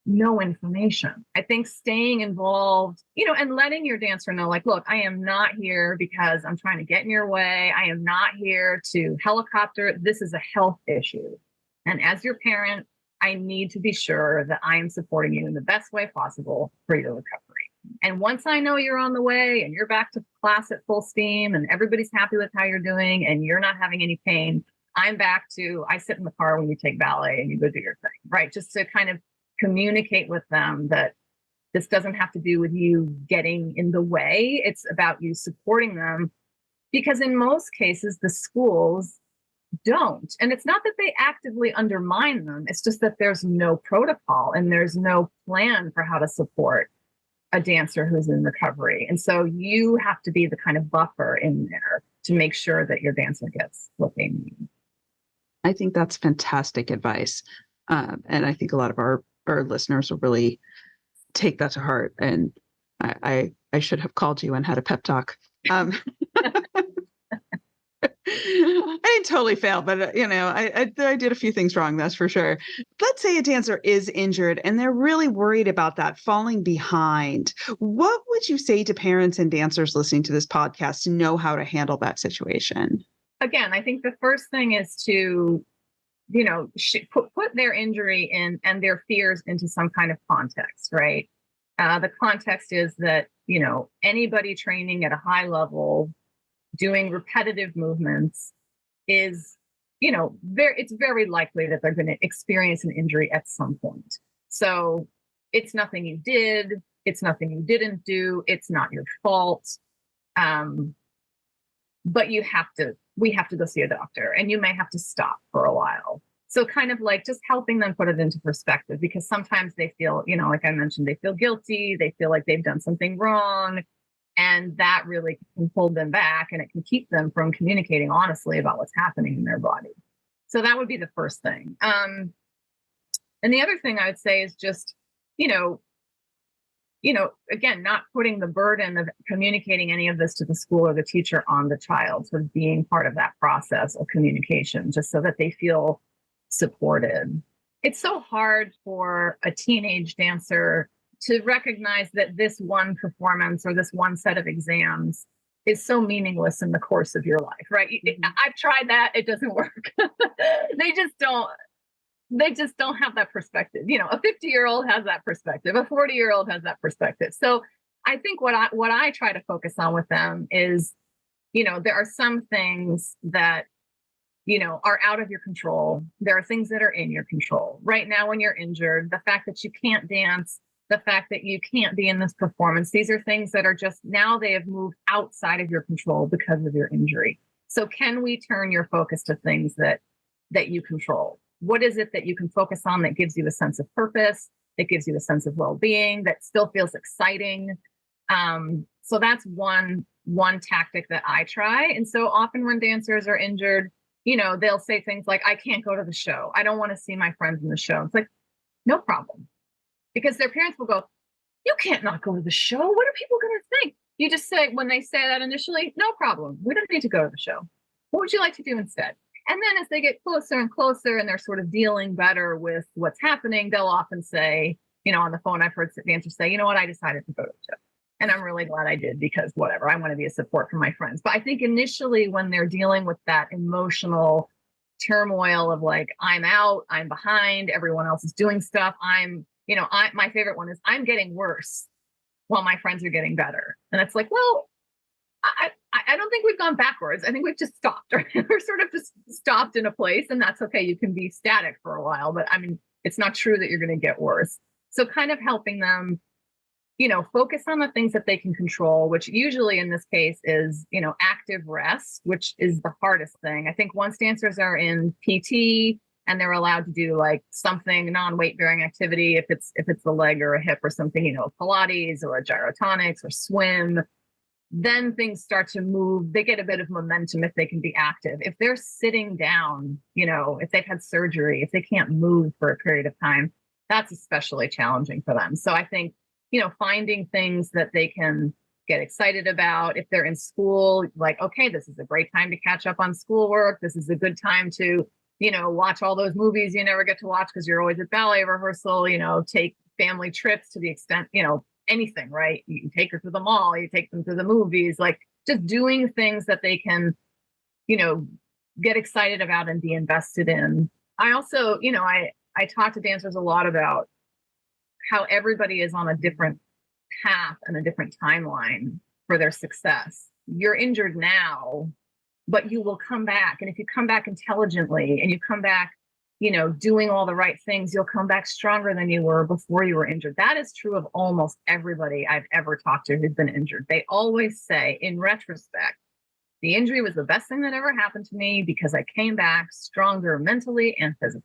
no information. I think staying involved, and letting your dancer know, like, look, I am not here because I'm trying to get in your way. I am not here to helicopter. This is a health issue. And as your parent, I need to be sure that I am supporting you in the best way possible for your recovery. And once I know you're on the way and you're back to class at full steam and everybody's happy with how you're doing and you're not having any pain, I'm back to, I sit in the car when you take ballet and you go do your thing, right? Just to kind of communicate with them that this doesn't have to do with you getting in the way. It's about you supporting them, because in most cases, the schools don't. And it's not that they actively undermine them. It's just that there's no protocol and there's no plan for how to support a dancer who's in recovery. And so you have to be the kind of buffer in there to make sure that your dancer gets what they need. I think that's fantastic advice. And I think a lot of our listeners will really take that to heart. And I should have called you and had a pep talk. I didn't totally fail, but I did a few things wrong, that's for sure. Let's say a dancer is injured and they're really worried about that falling behind. What would you say to parents and dancers listening to this podcast to know how to handle that situation? Again, I think the first thing is to, put their injury in and their fears into some kind of context, right? The context is that, anybody training at a high level, doing repetitive movements is, it's very likely that they're going to experience an injury at some point. So it's nothing you did. It's nothing you didn't do. It's not your fault. But we have to go see a doctor, and you may have to stop for a while. So kind of like just helping them put it into perspective, because sometimes they feel, like I mentioned, they feel guilty. They feel like they've done something wrong. And that really can hold them back, and it can keep them from communicating honestly about what's happening in their body. So that would be the first thing. And the other thing I would say is just, again, not putting the burden of communicating any of this to the school or the teacher on the child, sort of being part of that process of communication, just so that they feel supported. It's so hard for a teenage dancer to recognize that this one performance or this one set of exams is so meaningless in the course of your life, right? Mm-hmm. I've tried that. It doesn't work. They just don't. they just don't have that perspective. A 50-year-old has that perspective, a 40-year-old has that perspective. So I think what I try to focus on with them is, there are some things that are out of your control. There are things that are in your control. Right now, when you're injured, the fact that you can't dance, the fact that you can't be in this performance, these are things that are just now they have moved outside of your control because of your injury. So can we turn your focus to things that you control? What is it that you can focus on that gives you a sense of purpose, that gives you a sense of well-being, that still feels exciting? So that's one tactic that I try. And so often when dancers are injured, they'll say things like, I can't go to the show. I don't want to see my friends in the show. It's like, no problem. Because their parents will go, you can't not go to the show. What are people going to think? You just say, when they say that initially, no problem. We don't need to go to the show. What would you like to do instead? And then as they get closer and closer and they're sort of dealing better with what's happening, they'll often say, on the phone, I've heard dancers say, you know what, I decided to go to the show. And I'm really glad I did because whatever, I want to be a support for my friends. But I think initially when they're dealing with that emotional turmoil of like, I'm out, I'm behind, everyone else is doing stuff. My favorite one is I'm getting worse while my friends are getting better. And it's like, well, I don't think we've gone backwards. I think we've just stopped. Right? We're sort of just stopped in a place, and that's okay. You can be static for a while, but I mean, it's not true that you're going to get worse. So kind of helping them, focus on the things that they can control, which usually in this case is, active rest, which is the hardest thing. I think once dancers are in PT and they're allowed to do like something non-weight bearing activity, if it's a leg or a hip or something, Pilates or a gyrotonics or swim, then things start to move. They get a bit of momentum if they can be active. If they're sitting down, if they've had surgery, if they can't move for a period of time, that's especially challenging for them. So I think, finding things that they can get excited about. If they're in school, like, okay, this is a great time to catch up on schoolwork. This is a good time to, watch all those movies you never get to watch because you're always at ballet rehearsal, take family trips to the extent, anything, right? You can take her to the mall, you take them to the movies, like just doing things that they can, get excited about and be invested in. I also, I talk to dancers a lot about how everybody is on a different path and a different timeline for their success. You're injured now, but you will come back. And if you come back intelligently and you come back, doing all the right things, you'll come back stronger than you were before you were injured. That is true of almost everybody I've ever talked to who's been injured. They always say, in retrospect, the injury was the best thing that ever happened to me because I came back stronger mentally and physically.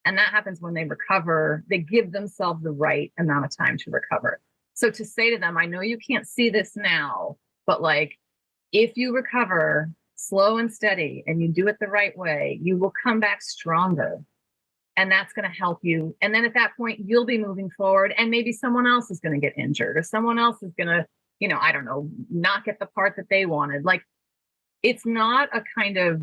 And that happens when they recover. They give themselves the right amount of time to recover. So to say to them, I know you can't see this now, but like, if you recover slow and steady and you do it the right way, you will come back stronger. And that's going to help you. And then at that point, you'll be moving forward and maybe someone else is going to get injured or someone else is going to, I don't know, not get the part that they wanted. Like, it's not a kind of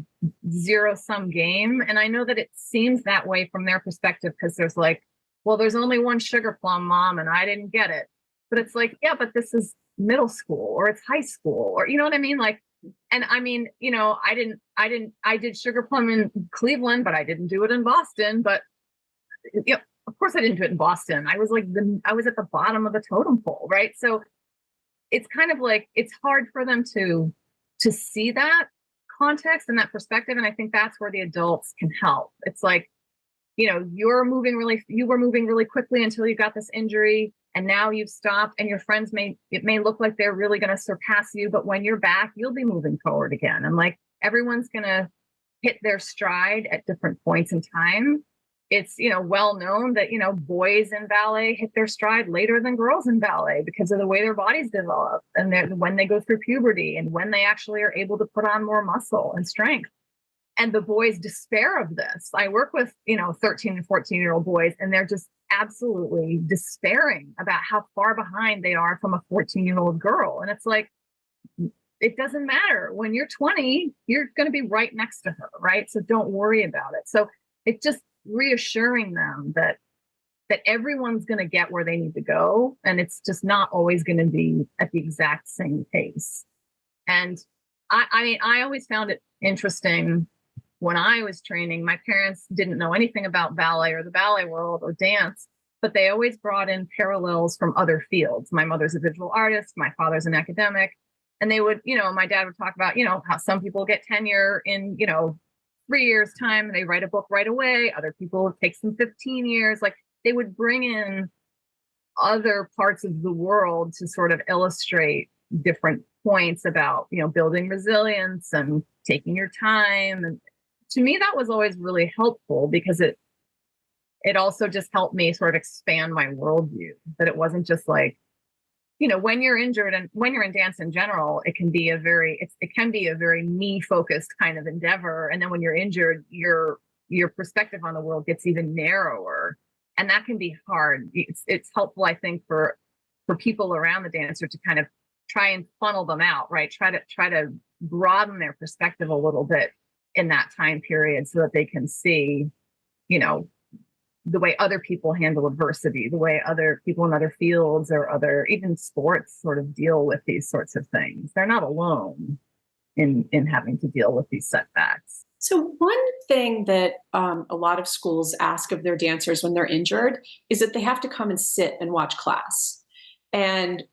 zero-sum game. And I know that it seems that way from their perspective because there's like, well, there's only one sugar plum, mom, and I didn't get it. But it's like, yeah, but this is middle school or it's high school or, you know what I mean? Like, and I mean, I did sugar plum in Cleveland, but I didn't do it in Boston. But of course I didn't do it in Boston. I was I was at the bottom of the totem pole, right? So it's kind of like, it's hard for them to see that context and that perspective. And I think that's where the adults can help. It's like, you were moving really quickly until you got this injury. And now you've stopped and your friends it may look like they're really going to surpass you, but when you're back, you'll be moving forward again. And like, everyone's going to hit their stride at different points in time. It's, well known that, boys in ballet hit their stride later than girls in ballet because of the way their bodies develop and when they go through puberty and when they actually are able to put on more muscle and strength. And the boys despair of this. I work with, 13 and 14-year-old boys, and they're just absolutely despairing about how far behind they are from a 14-year-old girl. And it's like, it doesn't matter. When you're 20, you're going to be right next to her, right? So don't worry about it. So it's just reassuring them that everyone's going to get where they need to go. And it's just not always going to be at the exact same pace. And I mean, I always found it interesting when I was training, my parents didn't know anything about ballet or the ballet world or dance, but they always brought in parallels from other fields. My mother's a visual artist, my father's an academic. And they would, my dad would talk about, how some people get tenure in, 3 years' time and they write a book right away. Other people, it takes them 15 years. Like they would bring in other parts of the world to sort of illustrate different points about, building resilience and taking your time. And to me, that was always really helpful because it also just helped me sort of expand my worldview, that it wasn't just like, when you're injured and when you're in dance in general, it can be a very me focused kind of endeavor. And then when you're injured, your perspective on the world gets even narrower. And that can be hard. It's helpful, I think, for people around the dancer to kind of try and funnel them out, right? Try to broaden their perspective a little bit in that time period so that they can see, the way other people handle adversity, the way other people in other fields or other even sports sort of deal with these sorts of things. They're not alone in having to deal with these setbacks. So one thing that a lot of schools ask of their dancers when they're injured is that they have to come and sit and watch class. And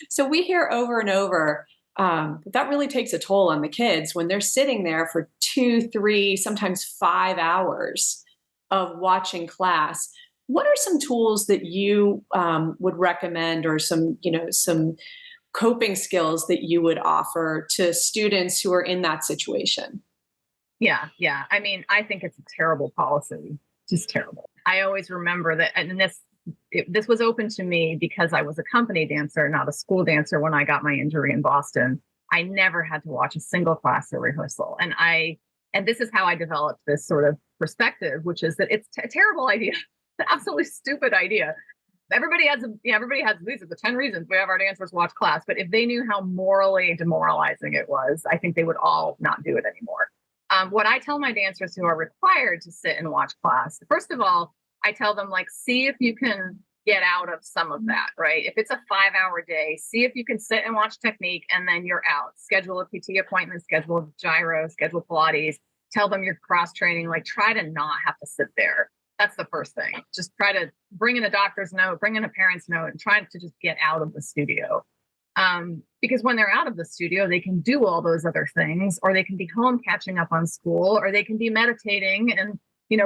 so we hear over and over that really takes a toll on the kids when they're sitting there for 2, 3, sometimes 5 hours of watching class. What are some tools that you would recommend, or some coping skills that you would offer to students who are in that situation? Yeah. I mean, I think it's a terrible policy, just terrible. I always remember that, and this was open to me because I was a company dancer, not a school dancer. When I got my injury in Boston, I never had to watch a single class or rehearsal. And this is how I developed this sort of perspective, which is that it's a terrible idea, an absolutely stupid idea. Everybody has these are the 10 reasons we have our dancers watch class. But if they knew how morally demoralizing it was, I think they would all not do it anymore. What I tell my dancers who are required to sit and watch class, first of all, I tell them, see if you can get out of some of that, right? If it's a 5-hour day, see if you can sit and watch technique and then you're out. Schedule a PT appointment, schedule a gyro, schedule Pilates, tell them you're cross training, try to not have to sit there. That's the first thing. Just try to bring in a doctor's note, bring in a parent's note, and try to just get out of the studio. Because when they're out of the studio, they can do all those other things, or they can be home catching up on school, or they can be meditating and,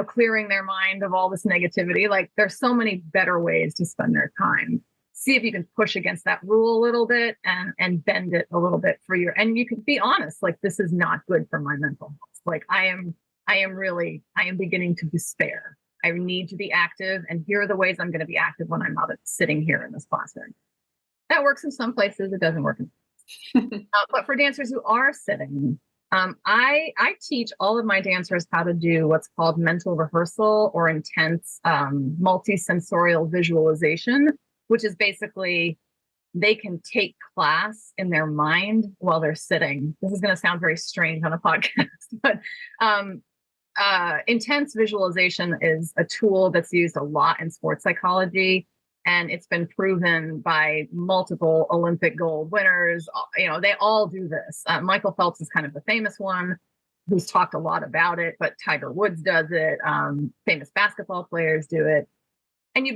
clearing their mind of all this negativity. There's so many better ways to spend their time. See if you can push against that rule a little bit and bend it a little bit and you can be honest, this is not good for my mental health. I am beginning to despair. I need to be active. And here are the ways I'm going to be active when I'm not sitting here in this classroom. That works in some places. It doesn't work. But for dancers who are sitting, I teach all of my dancers how to do what's called mental rehearsal or intense multisensorial visualization, which is basically they can take class in their mind while they're sitting. This is going to sound very strange on a podcast, but intense visualization is a tool that's used a lot in sports psychology. And it's been proven by multiple Olympic gold winners. They all do this. Michael Phelps is kind of the famous one who's talked a lot about it, but Tiger Woods does it. Famous basketball players do it. And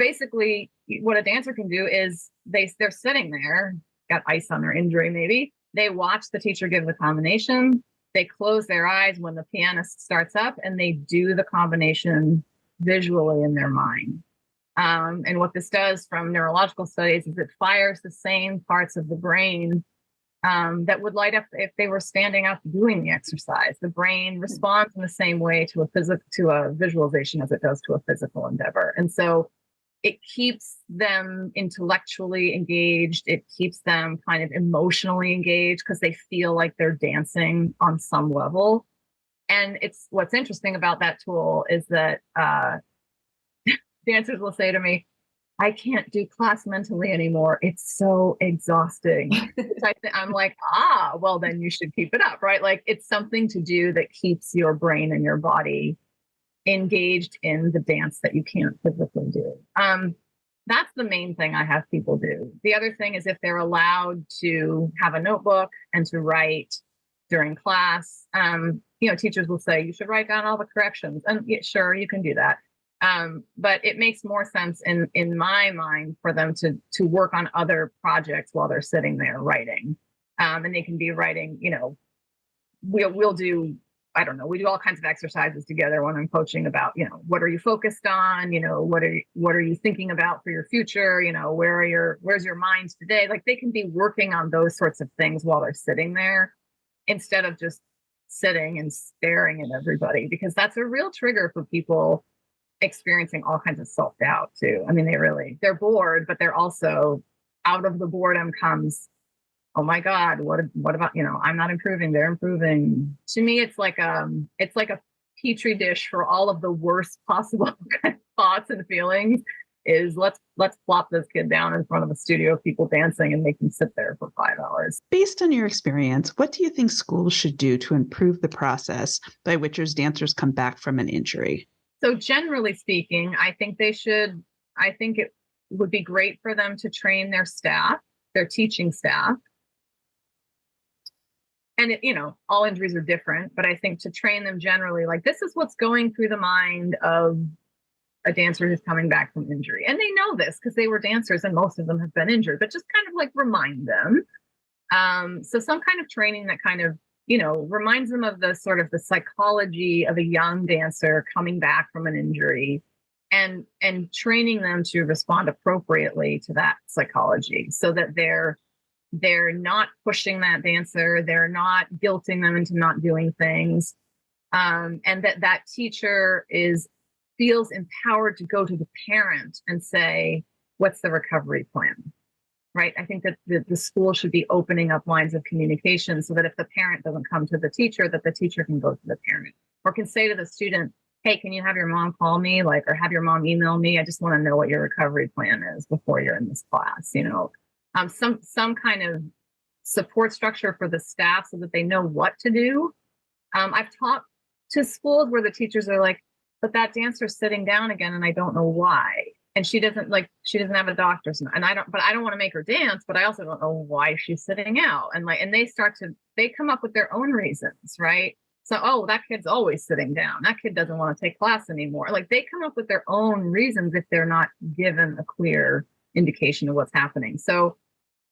what a dancer can do is they're sitting there, got ice on their injury maybe. They watch the teacher give the combination. They close their eyes when the pianist starts up, and they do the combination visually in their mind. And what this does from neurological studies is it fires the same parts of the brain that would light up if they were standing up doing the exercise. The brain responds in the same way to a visualization as it does to a physical endeavor. And so it keeps them intellectually engaged. It keeps them kind of emotionally engaged because they feel like they're dancing on some level. And what's interesting about that tool is that dancers will say to me, I can't do class mentally anymore. It's so exhausting. I'm like, well, then you should keep it up, right? It's something to do that keeps your brain and your body engaged in the dance that you can't physically do. That's the main thing I have people do. The other thing is if they're allowed to have a notebook and to write during class, teachers will say, you should write down all the corrections. And yeah, sure, you can do that. But it makes more sense in my mind for them to work on other projects while they're sitting there writing. And they can be writing, we'll do, I don't know, we do all kinds of exercises together when I'm coaching about, what are you focused on? What are you thinking about for your future? Where's your mind today? Like, they can be working on those sorts of things while they're sitting there instead of just sitting and staring at everybody, because that's a real trigger for people experiencing all kinds of self-doubt too. I mean, they're bored, but they're also, out of the boredom comes, oh my God, what about, I'm not improving, they're improving. To me, it's like a petri dish for all of the worst possible kind of thoughts and feelings. Is let's plop this kid down in front of a studio of people dancing and make them sit there for 5 hours. Based on your experience, what do you think schools should do to improve the process by which dancers come back from an injury? So generally speaking, I think it would be great for them to train their staff, their teaching staff. And all injuries are different, but I think to train them generally, like, this is what's going through the mind of a dancer who's coming back from injury. And they know this because they were dancers and most of them have been injured, but just kind of like remind them. So some kind of training that kind of, reminds them of the sort of the psychology of a young dancer coming back from an injury, and training them to respond appropriately to that psychology, so that they're not pushing that dancer, they're not guilting them into not doing things, and that teacher feels empowered to go to the parent and say, what's the recovery plan? Right? I think that the school should be opening up lines of communication so that if the parent doesn't come to the teacher, that the teacher can go to the parent, or can say to the student, hey, can you have your mom call me, or have your mom email me? I just want to know what your recovery plan is before you're in this class. Some kind of support structure for the staff so that they know what to do. I've talked to schools where the teachers are like, but that dancer's sitting down again and I don't know why. And she doesn't have a doctor's note, and I don't want to make her dance, but I also don't know why she's sitting out. And they come up with their own reasons, right? So, oh, that kid's always sitting down. That kid doesn't want to take class anymore. Like, they come up with their own reasons if they're not given a clear indication of what's happening. So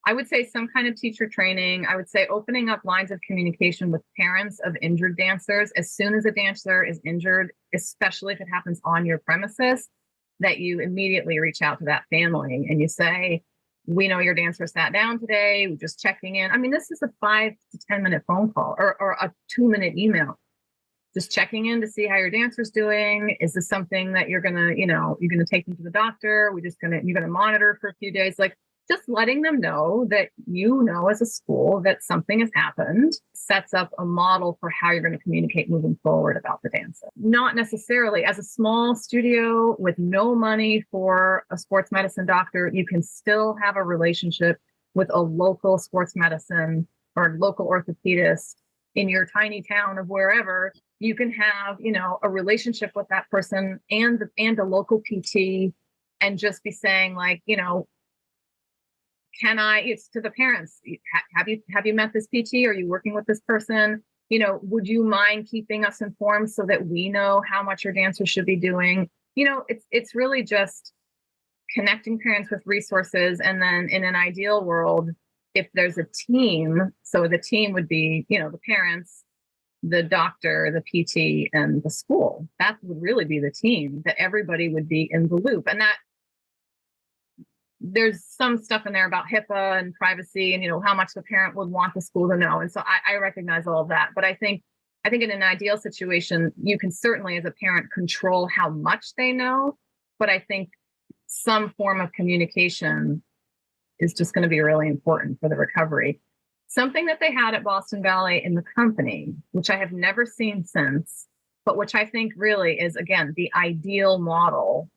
I would say some kind of teacher training. I would say opening up lines of communication with parents of injured dancers. As soon as a dancer is injured, especially if it happens on your premises, that you immediately reach out to that family and you say, we know your dancer sat down today, we're just checking in. I mean, this is a 5 to 10 minute phone call or a 2-minute email. Just checking in to see how your dancer's doing. Is this something that you're gonna take them to the doctor? You're gonna monitor for a few days? Like, just letting them know that as a school that something has happened sets up a model for how you're going to communicate moving forward about the dancer. Not necessarily as a small studio with no money for a sports medicine doctor, you can still have a relationship with a local sports medicine or local orthopedist in your tiny town of wherever. You can have, a relationship with that person and a local PT, and just be saying, like, it's to the parents, have you met this PT? Are you working with this person? Would you mind keeping us informed so that we know how much your dancer should be doing? It's really just connecting parents with resources. And then in an ideal world, if there's a team, so the team would be, the parents, the doctor, the PT, and the school. That would really be the team, that everybody would be in the loop. And that there's some stuff in there about HIPAA and privacy and, how much the parent would want the school to know. And so I recognize all of that. But I think in an ideal situation, you can certainly, as a parent, control how much they know. But I think some form of communication is just going to be really important for the recovery. Something that they had at Boston Ballet in the company, which I have never seen since, but which I think really is, again, the ideal model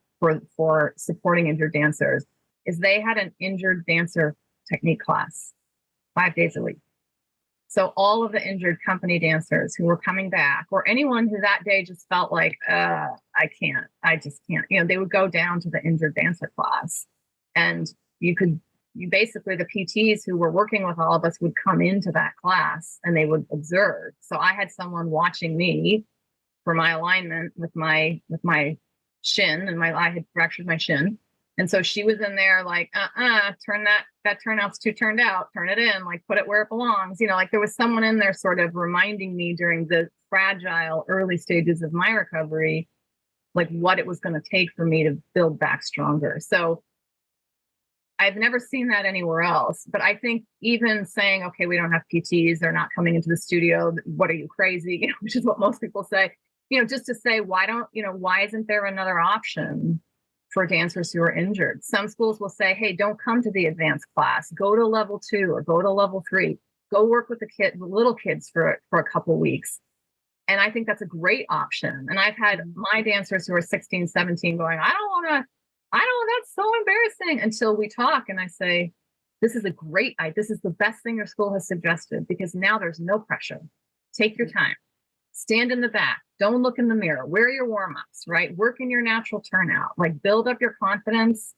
for supporting injured dancers, is they had an injured dancer technique class 5 days a week. So all of the injured company dancers who were coming back, or anyone who that day just felt like, I just can't, they would go down to the injured dancer class, and you could basically the PTs who were working with all of us would come into that class and they would observe. So I had someone watching me for my alignment with my shin, and I had fractured my shin. And so she was in there like, turn that turnout's too turned out, turn it in, like put it where it belongs. Like there was someone in there sort of reminding me during the fragile early stages of my recovery, like what it was going to take for me to build back stronger. So I've never seen that anywhere else. But I think even saying, okay, we don't have PTs, they're not coming into the studio, what are you, crazy? Which is what most people say, just to say, why isn't there another option for dancers who are injured? Some schools will say, hey, don't come to the advanced class, go to level 2 or go to level 3, go work with the little kids for a couple of weeks. And I think that's a great option. And I've had my dancers who are 16, 17 going, that's so embarrassing, until we talk and I say, this is this is the best thing your school has suggested, because now there's no pressure. Take your time, stand in the back, don't look in the mirror, wear your warm-ups, right? Work in your natural turnout, like build up your confidence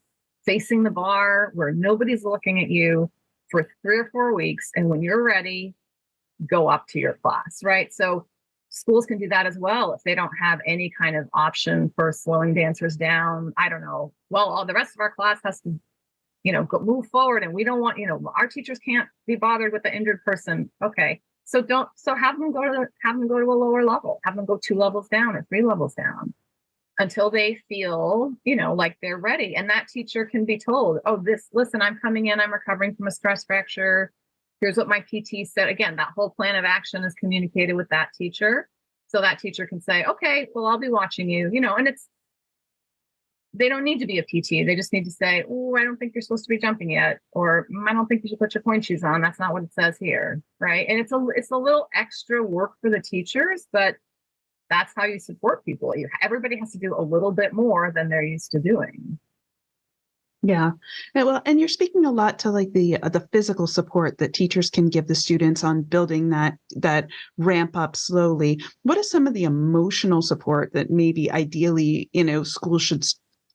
facing the bar where nobody's looking at you for 3 or 4 weeks. And when you're ready, go up to your class, right? So schools can do that as well if they don't have any kind of option for slowing dancers down. I don't know. Well, all the rest of our class has to, move forward, and we don't want, our teachers can't be bothered with the injured person. Okay, so have them go to a lower level, have them go 2 levels down or 3 levels down until they feel, like they're ready. And that teacher can be told, listen, I'm coming in, I'm recovering from a stress fracture. Here's what my PT said. Again, that whole plan of action is communicated with that teacher. So that teacher can say, okay, well, I'll be watching you, and they don't need to be a PT. They just need to say, oh, I don't think you're supposed to be jumping yet. Or I don't think you should put your point shoes on. That's not what it says here. Right. And it's a little extra work for the teachers, but that's how you support people. Everybody has to do a little bit more than they're used to doing. Yeah. Well, and you're speaking a lot to like the physical support that teachers can give the students on building that ramp up slowly. What is some of the emotional support that maybe ideally, schools should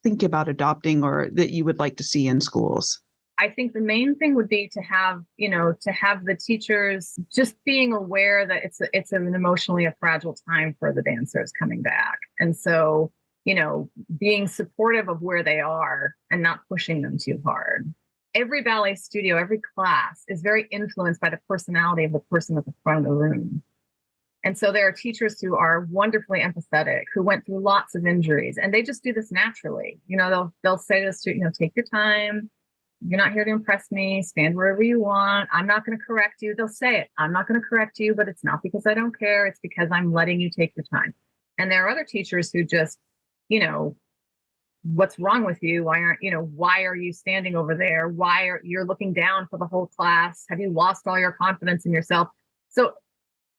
think about adopting, or that you would like to see in schools? I think the main thing would be to have the teachers just being aware that it's an emotionally a fragile time for the dancers coming back. And so, being supportive of where they are and not pushing them too hard. Every ballet studio, every class is very influenced by the personality of the person at the front of the room. And so there are teachers who are wonderfully empathetic, who went through lots of injuries, and they just do this naturally. They'll say to the student, take your time. You're not here to impress me. Stand wherever you want. I'm not going to correct you. They'll say it. I'm not going to correct you, but it's not because I don't care. It's because I'm letting you take your time. And there are other teachers who just, what's wrong with you? Why are you standing over there? Why are you looking down for the whole class? Have you lost all your confidence in yourself? So,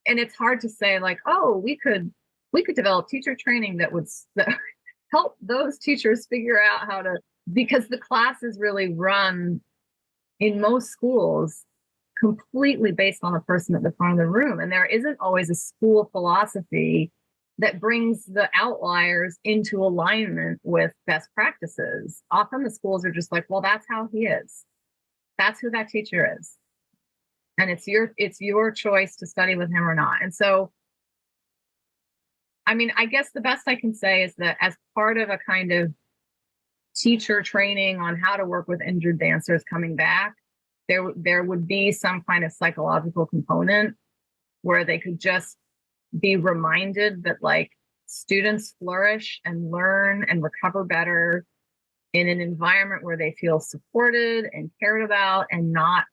and it's hard to say like, oh, we could develop teacher training that help those teachers figure out how to, because the class is really run in most schools completely based on the person at the front of the room. And there isn't always a school philosophy that brings the outliers into alignment with best practices. Often the schools are just like, well, that's how he is. That's who that teacher is. And it's your choice to study with him or not. And so, I guess the best I can say is that as part of a kind of teacher training on how to work with injured dancers coming back, there would be some kind of psychological component where they could just be reminded that like students flourish and learn and recover better in an environment where they feel supported and cared about and not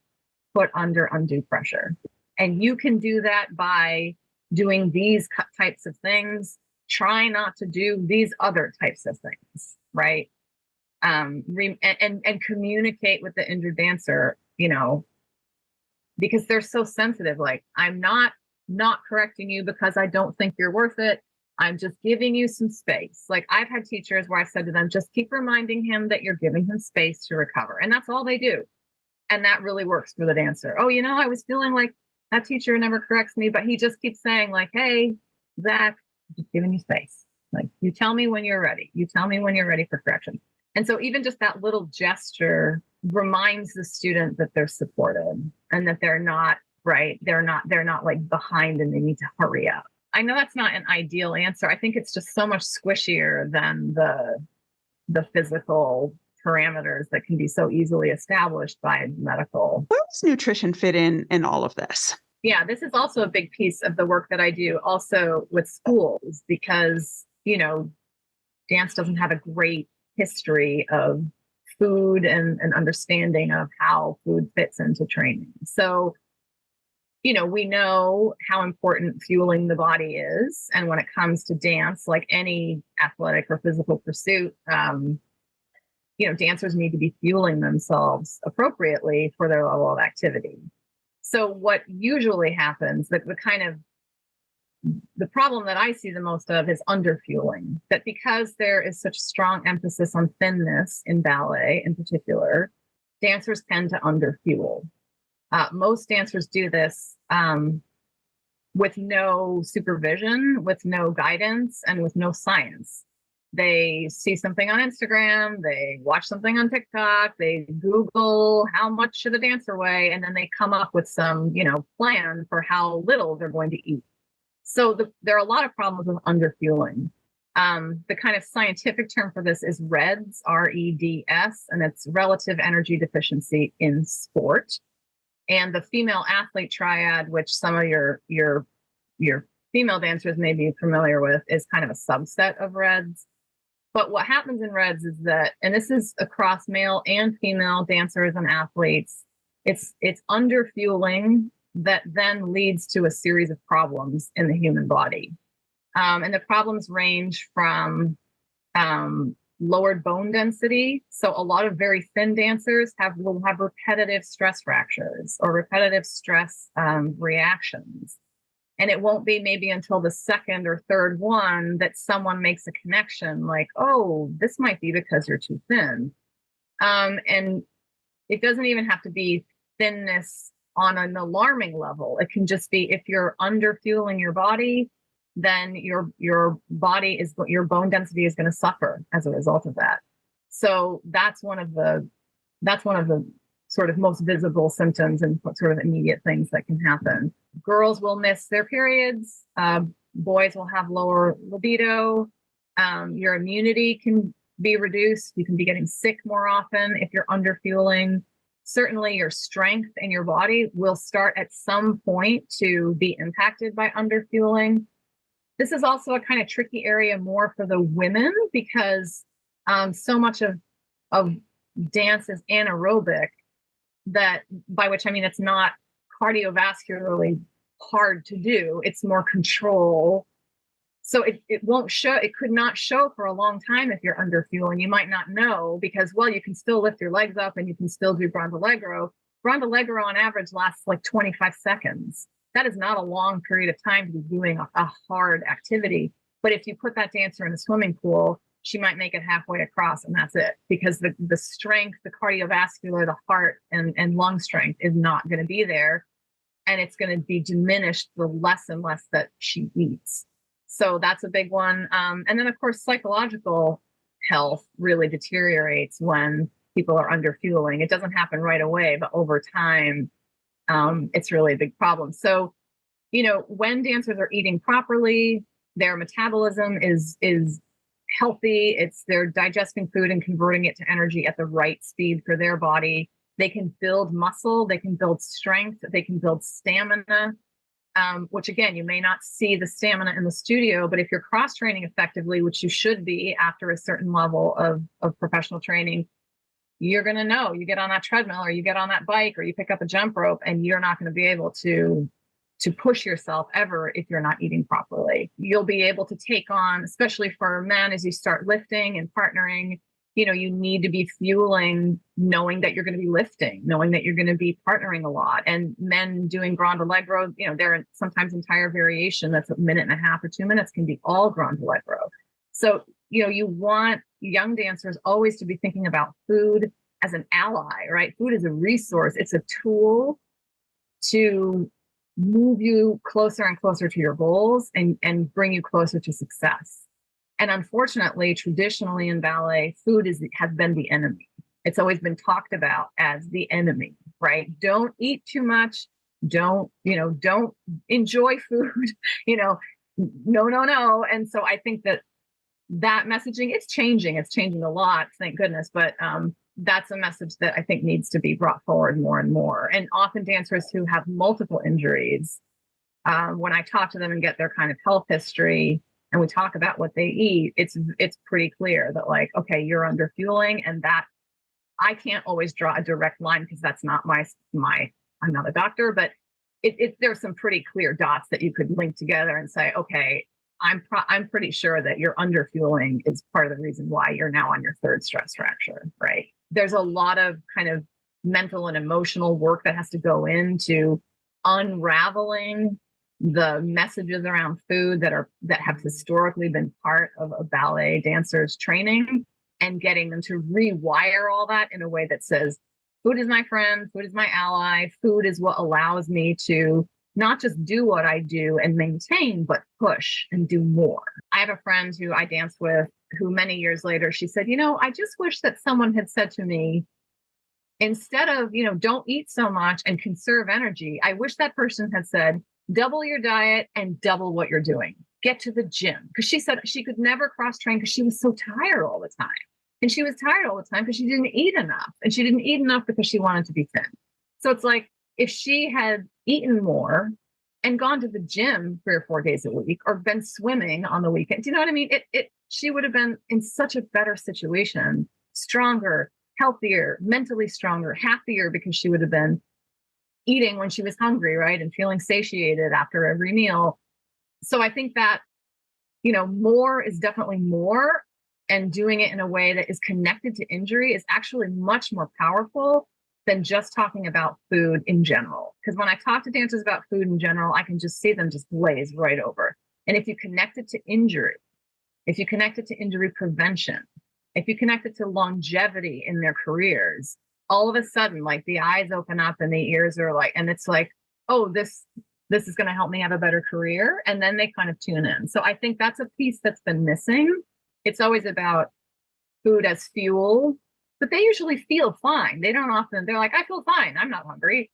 put under undue pressure. And you can do that by doing these types of things. Try not to do these other types of things, right? And communicate with the injured dancer, because they're so sensitive. Like, I'm not correcting you because I don't think you're worth it. I'm just giving you some space. Like, I've had teachers where I've said to them, just keep reminding him that you're giving him space to recover. And that's all they do. And that really works for the dancer. Oh, I was feeling like that teacher never corrects me, but he just keeps saying like, hey, Zach, just giving you space. Like, you tell me when you're ready. You tell me when you're ready for correction. And so even just that little gesture reminds the student that they're supported and that they're not right. They're not like behind and they need to hurry up. I know that's not an ideal answer. I think it's just so much squishier than the physical parameters that can be so easily established by medical. Where does nutrition fit in all of this? Yeah, this is also a big piece of the work that I do also with schools because, dance doesn't have a great history of food and understanding of how food fits into training. So, we know how important fueling the body is. And when it comes to dance, like any athletic or physical pursuit, dancers need to be fueling themselves appropriately for their level of activity. So what usually happens, the problem that I see the most of is underfueling, that because there is such strong emphasis on thinness in ballet in particular, dancers tend to underfuel. Most dancers do this with no supervision, with no guidance, and with no science. They see something on Instagram, they watch something on TikTok, they Google how much should a dancer weigh, and then they come up with some, plan for how little they're going to eat. So there are a lot of problems with underfueling. The kind of scientific term for this is REDS, REDS, and it's relative energy deficiency in sport. And the female athlete triad, which some of your female dancers may be familiar with, is kind of a subset of REDS. But what happens in REDS is that, and this is across male and female dancers and athletes, it's underfueling that then leads to a series of problems in the human body. And the problems range from lowered bone density. So a lot of very thin dancers will have repetitive stress fractures or repetitive stress reactions. And it won't be maybe until the second or third one that someone makes a connection like, oh, this might be because you're too thin. And it doesn't even have to be thinness on an alarming level. It can just be if you're underfueling your body, then your bone density is going to suffer as a result of that. So that's one of the sort of most visible symptoms and sort of immediate things that can happen. Girls will miss their periods. Boys will have lower libido. Your immunity can be reduced. You can be getting sick more often if you're underfueling. Certainly your strength in your body will start at some point to be impacted by underfueling. This is also a kind of tricky area more for the women because so much of dance is anaerobic, that by which I mean it's not cardiovascularly hard to do. It's more control. So it won't show. It could not show for a long time if you're underfueling. You might not know because, well, you can still lift your legs up and you can still do Grand Allegro. Grand Allegro on average lasts like 25 seconds. That is not a long period of time to be doing a hard activity. But if you put that dancer in a swimming pool, she might make it halfway across and that's it, because the strength, the cardiovascular, the heart and lung strength is not going to be there. And it's going to be diminished the less and less that she eats. So that's a big one. And then, of course, psychological health really deteriorates when people are underfueling. It doesn't happen right away, but over time, it's really a big problem. So, when dancers are eating properly, their metabolism is healthy. They're digesting food and converting it to energy at the right speed for their body. They can build muscle, they can build strength, they can build stamina, which again, you may not see the stamina in the studio, but if you're cross-training effectively, which you should be after a certain level of professional training, you're going to know. You get on that treadmill or you get on that bike or you pick up a jump rope and you're not going to be able to push yourself ever if you're not eating properly. You'll be able to take on, especially for men, as you start lifting and partnering, you need to be fueling, knowing that you're going to be lifting, knowing that you're going to be partnering a lot. And men doing Grand Allegro, they're sometimes entire variation that's a minute and a half or 2 minutes can be all Grand Allegro. So, you want young dancers always to be thinking about food as an ally, right? Food is a resource. It's a tool to move you closer and closer to your goals and bring you closer to success. And unfortunately, traditionally in ballet, food has been the enemy. It's always been talked about as the enemy, right? Don't eat too much. Don't enjoy food, no. And so I think that messaging, it's changing a lot, thank goodness. But that's a message that I think needs to be brought forward more and more. And often dancers who have multiple injuries, when I talk to them and get their kind of health history and we talk about what they eat, it's pretty clear that, like, okay, you're under fueling, and that I can't always draw a direct line because that's not my I'm not a doctor, but there's some pretty clear dots that you could link together and say, okay, I'm pretty sure that your underfueling is part of the reason why you're now on your third stress fracture, right? There's a lot of kind of mental and emotional work that has to go into unraveling the messages around food that have historically been part of a ballet dancer's training, and getting them to rewire all that in a way that says, food is my friend, food is my ally, food is what allows me to not just do what I do and maintain, but push and do more. I have a friend who I dance with who many years later, she said, I just wish that someone had said to me, instead of, don't eat so much and conserve energy, I wish that person had said, double your diet and double what you're doing. Get to the gym. Because she said she could never cross train because she was so tired all the time. And she was tired all the time because she didn't eat enough. And she didn't eat enough because she wanted to be thin. So it's like, if she had eaten more and gone to the gym 3 or 4 days a week, or been swimming on the weekend, do you know what I mean? She would have been in such a better situation, stronger, healthier, mentally stronger, happier, because she would have been eating when she was hungry, right? And feeling satiated after every meal. So I think that, more is definitely more. And doing it in a way that is connected to injury is actually much more powerful than just talking about food in general. Because when I talk to dancers about food in general, I can just see them just glaze right over. And if you connect it to injury, if you connect it to injury prevention, if you connect it to longevity in their careers, all of a sudden, like, the eyes open up and the ears are like, and it's like, oh, this is going to help me have a better career. And then they kind of tune in. So I think that's a piece that's been missing. It's always about food as fuel, but they usually feel fine. They're like, I feel fine, I'm not hungry.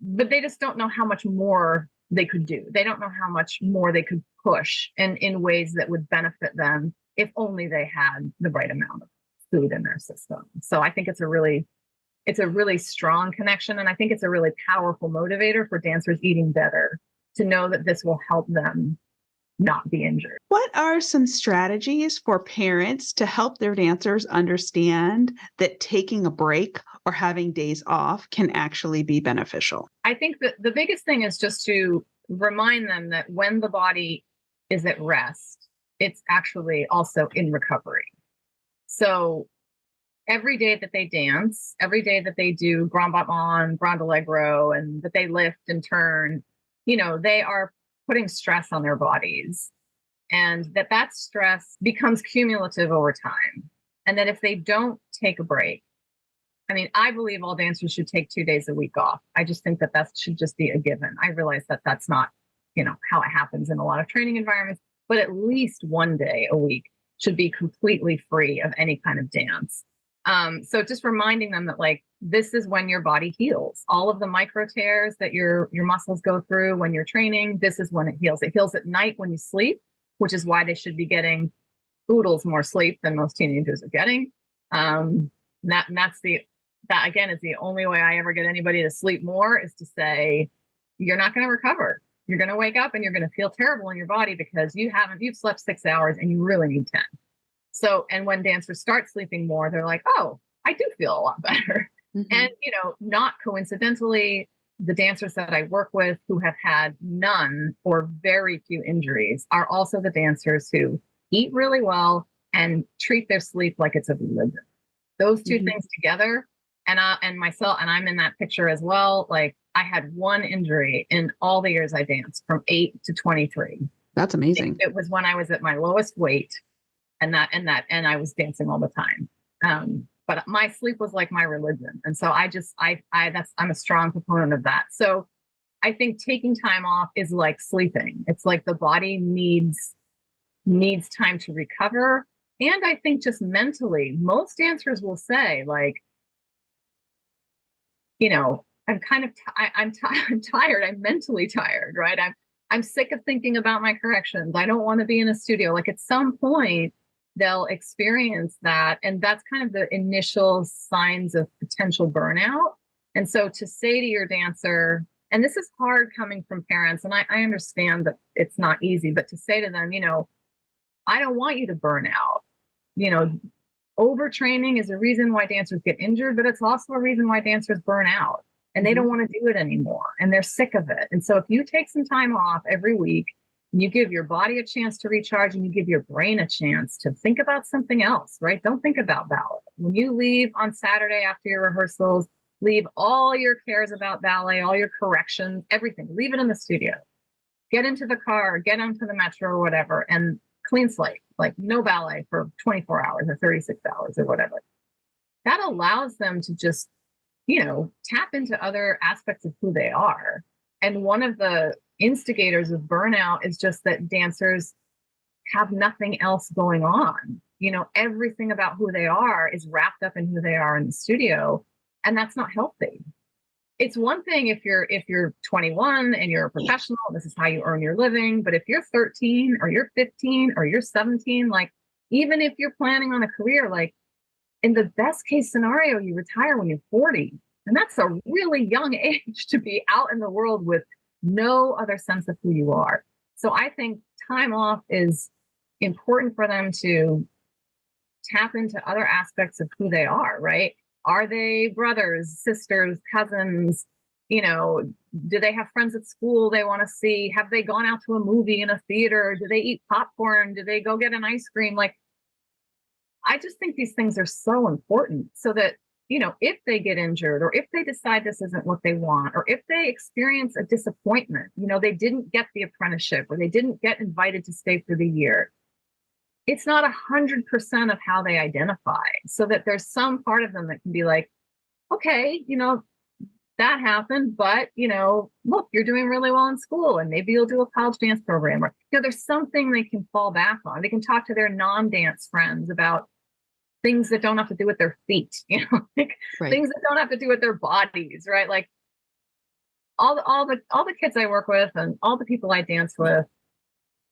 But they just don't know how much more they could do. They don't know how much more they could push and in ways that would benefit them if only they had the right amount of food in their system. So I think it's a really strong connection. And I think it's a really powerful motivator for dancers eating better, to know that this will help them not be injured. What are some strategies for parents to help their dancers understand that taking a break or having days off can actually be beneficial? I think that the biggest thing is just to remind them that when the body is at rest, it's actually also in recovery. So every day that they dance, every day that they do grand battement, grand allegro, and that they lift and turn, they are putting stress on their bodies, and that stress becomes cumulative over time. And that if they don't take a break, I believe all dancers should take 2 days a week off. I just think that should just be a given. I realize that that's not, how it happens in a lot of training environments, but at least 1 day a week should be completely free of any kind of dance. So just reminding them that, like, this is when your body heals. All of the micro tears that your muscles go through when you're training, this is when it heals. It heals at night when you sleep, which is why they should be getting oodles more sleep than most teenagers are getting. That again is the only way I ever get anybody to sleep more, is to say, you're not going to recover. You're going to wake up and you're going to feel terrible in your body because you've slept 6 hours and you really need 10. So, and when dancers start sleeping more, they're like, oh, I do feel a lot better. Mm-hmm. And, not coincidentally, the dancers that I work with who have had none or very few injuries are also the dancers who eat really well and treat their sleep like it's a religion. Those two things together, and myself, and I'm in that picture as well. Like, I had one injury in all the years I danced, from 8 to 23. That's amazing. It was when I was at my lowest weight. And I was dancing all the time. But my sleep was like my religion. And so I'm a strong proponent of that. So I think taking time off is like sleeping. It's like the body needs time to recover. And I think just mentally, most dancers will say, like, I'm kind of, I'm tired. I'm mentally tired, right? I'm sick of thinking about my corrections. I don't want to be in a studio. Like, at some point, they'll experience that. And that's kind of the initial signs of potential burnout. And so to say to your dancer, and this is hard coming from parents, and I understand that it's not easy, but to say to them, I don't want you to burn out. Overtraining is a reason why dancers get injured, but it's also a reason why dancers burn out and they don't want to do it anymore and they're sick of it. And so if you take some time off every week, and you give your body a chance to recharge and you give your brain a chance to think about something else, right? Don't think about ballet. When you leave on Saturday after your rehearsals, leave all your cares about ballet, all your corrections, everything, leave it in the studio. Get into the car, get onto the metro or whatever, and clean slate, like no ballet for 24 hours or 36 hours or whatever. That allows them to just, tap into other aspects of who they are. And one of the instigators of burnout is just that dancers have nothing else going on. Everything about who they are is wrapped up in who they are in the studio, and that's not healthy. It's one thing if you're 21 and you're a professional, this is how you earn your living. But if you're 13 or you're 15 or you're 17, like, even if you're planning on a career, like, in the best case scenario, you retire when you're 40. And that's a really young age to be out in the world with no other sense of who you are. So I think time off is important for them to tap into other aspects of who they are, right? Are they brothers, sisters, cousins? Do they have friends at school they want to see? Have they gone out to a movie in a theater? Do they eat popcorn? Do they go get an ice cream? Like, I just think these things are so important so that, if they get injured or if they decide this isn't what they want, or if they experience a disappointment, they didn't get the apprenticeship or they didn't get invited to stay for the year, it's not 100% of how they identify, so that there's some part of them that can be like, okay, that happened, but, look, you're doing really well in school and maybe you'll do a college dance program, or, there's something they can fall back on. They can talk to their non-dance friends about things that don't have to do with their feet, like Right. things that don't have to do with their bodies, right? Like all the kids I work with and all the people I dance with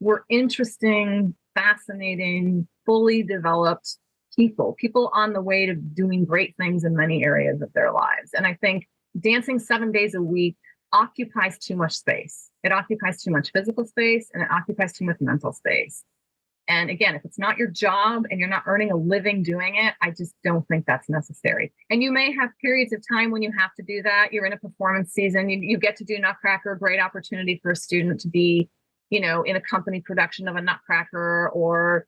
were interesting, fascinating, fully developed people on the way to doing great things in many areas of their lives. And I think dancing 7 days a week occupies too much space. It occupies too much physical space and it occupies too much mental space. And again, if it's not your job and you're not earning a living doing it, I just don't think that's necessary. And you may have periods of time when you have to do that. You're in a performance season, you get to do Nutcracker, great opportunity for a student to be, in a company production of a Nutcracker, or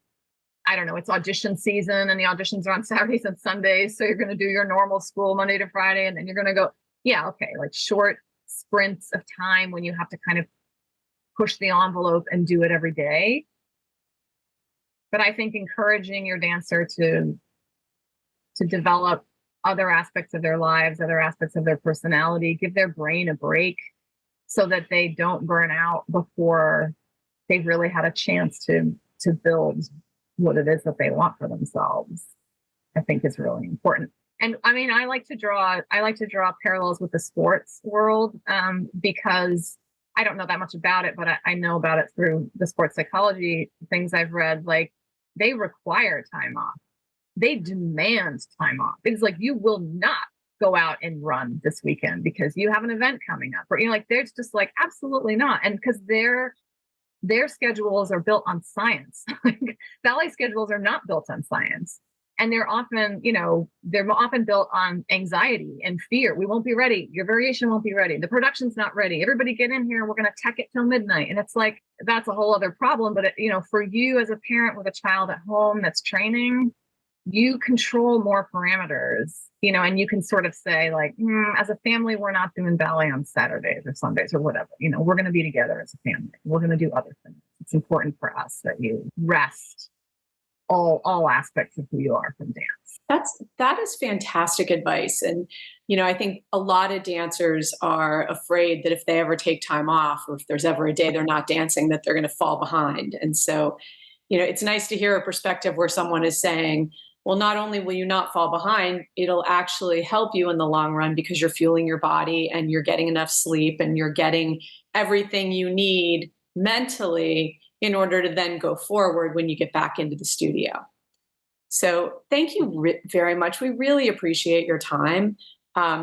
I don't know, it's audition season and the auditions are on Saturdays and Sundays. So you're going to do your normal school Monday to Friday, and then you're going to go, yeah, okay, like short sprints of time when you have to kind of push the envelope and do it every day. But I think encouraging your dancer to develop other aspects of their lives, other aspects of their personality, give their brain a break so that they don't burn out before they've really had a chance to build what it is that they want for themselves, I think is really important. And I mean, I like to draw parallels with the sports world because I don't know that much about it, but I know about it through the sports psychology things I've read. Like, they require time off. They demand time off. It's like, you will not go out and run this weekend because you have an event coming up, or, like, they're just like, absolutely not. And because their schedules are built on science. Ballet schedules are not built on science. And they're often built on anxiety and fear. We won't be ready. Your variation won't be ready. The production's not ready. Everybody get in here. We're going to tech it till midnight. And it's like, that's a whole other problem. But, for you as a parent with a child at home that's training, you control more parameters, and you can sort of say, like, as a family, we're not doing ballet on Saturdays or Sundays or whatever. We're going to be together as a family. We're going to do other things. It's important for us that you rest all aspects of who you are from dance. That is fantastic advice. And, I think a lot of dancers are afraid that if they ever take time off, or if there's ever a day they're not dancing, that they're going to fall behind. And so, it's nice to hear a perspective where someone is saying, well, not only will you not fall behind, it'll actually help you in the long run because you're fueling your body and you're getting enough sleep and you're getting everything you need mentally in order to then go forward when you get back into the studio. So thank you very much. We really appreciate your time.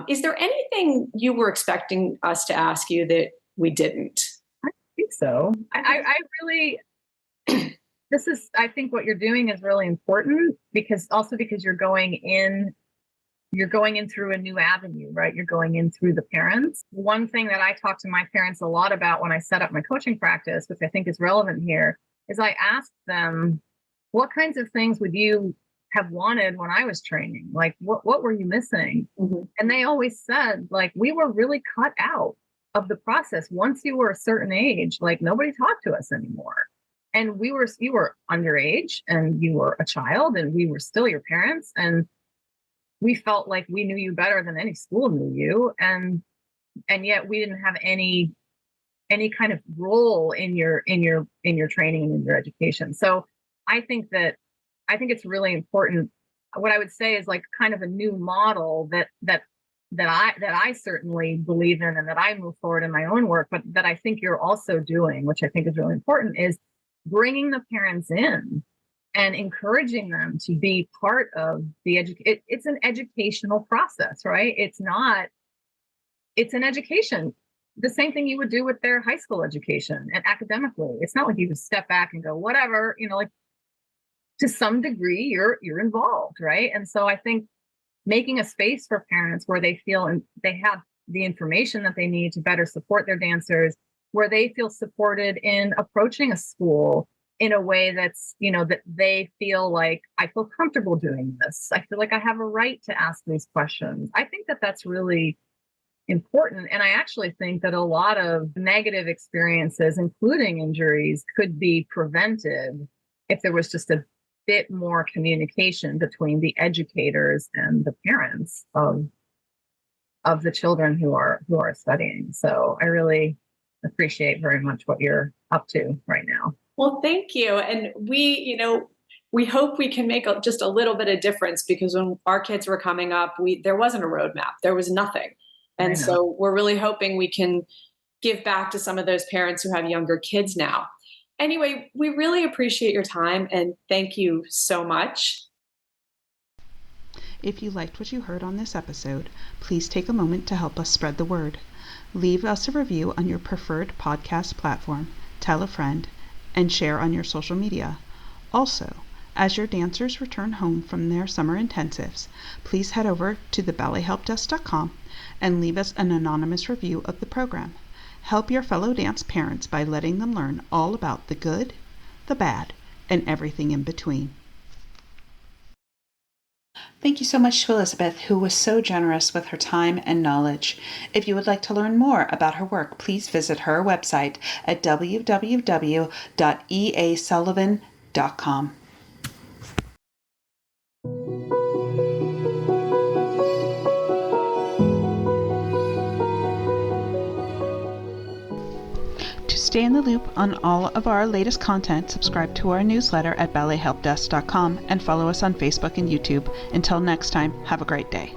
Is there anything you were expecting us to ask you that we didn't? I think so. I really, I think what you're doing is really important because you're going in through a new avenue, right? You're going in through the parents. One thing that I talk to my parents a lot about when I set up my coaching practice, which I think is relevant here, is I ask them, what kinds of things would you have wanted when I was training? Like, what were you missing? Mm-hmm. And they always said, like, we were really cut out of the process. Once you were a certain age, like, nobody talked to us anymore. And you were underage and you were a child and we were still your parents. And we felt like we knew you better than any school knew you. And yet we didn't have any kind of role in your training and in your education. So I think it's really important. What I would say is like kind of a new model that I certainly believe in and that I move forward in my own work, but that I think you're also doing, which I think is really important, is bringing the parents in and encouraging them to be part of the education. It's an educational process, right? It's an education. The same thing you would do with their high school education and academically. It's not like you just step back and go, whatever, like to some degree you're involved, right? And so I think making a space for parents where they feel and they have the information that they need to better support their dancers, where they feel supported in approaching a school in a way that's, that they feel like, I feel comfortable doing this. I feel like I have a right to ask these questions. I think that that's really important. And I actually think that a lot of negative experiences, including injuries, could be prevented if there was just a bit more communication between the educators and the parents of the children who are studying. So I really appreciate very much what you're up to right now. Well, thank you. And we hope we can make just a little bit of difference, because when our kids were coming up, there wasn't a roadmap. There was nothing. And so we're really hoping we can give back to some of those parents who have younger kids now. Anyway, we really appreciate your time and thank you so much. If you liked what you heard on this episode, please take a moment to help us spread the word. Leave us a review on your preferred podcast platform, tell a friend, and share on your social media. Also, as your dancers return home from their summer intensives, please head over to theballethelpdesk.com and leave us an anonymous review of the program. Help your fellow dance parents by letting them learn all about the good, the bad, and everything in between. Thank you so much to Elizabeth, who was so generous with her time and knowledge. If you would like to learn more about her work, please visit her website at www.easullivan.com. To stay in the loop on all of our latest content, subscribe to our newsletter at ballethelpdesk.com and follow us on Facebook and YouTube. Until next time, have a great day.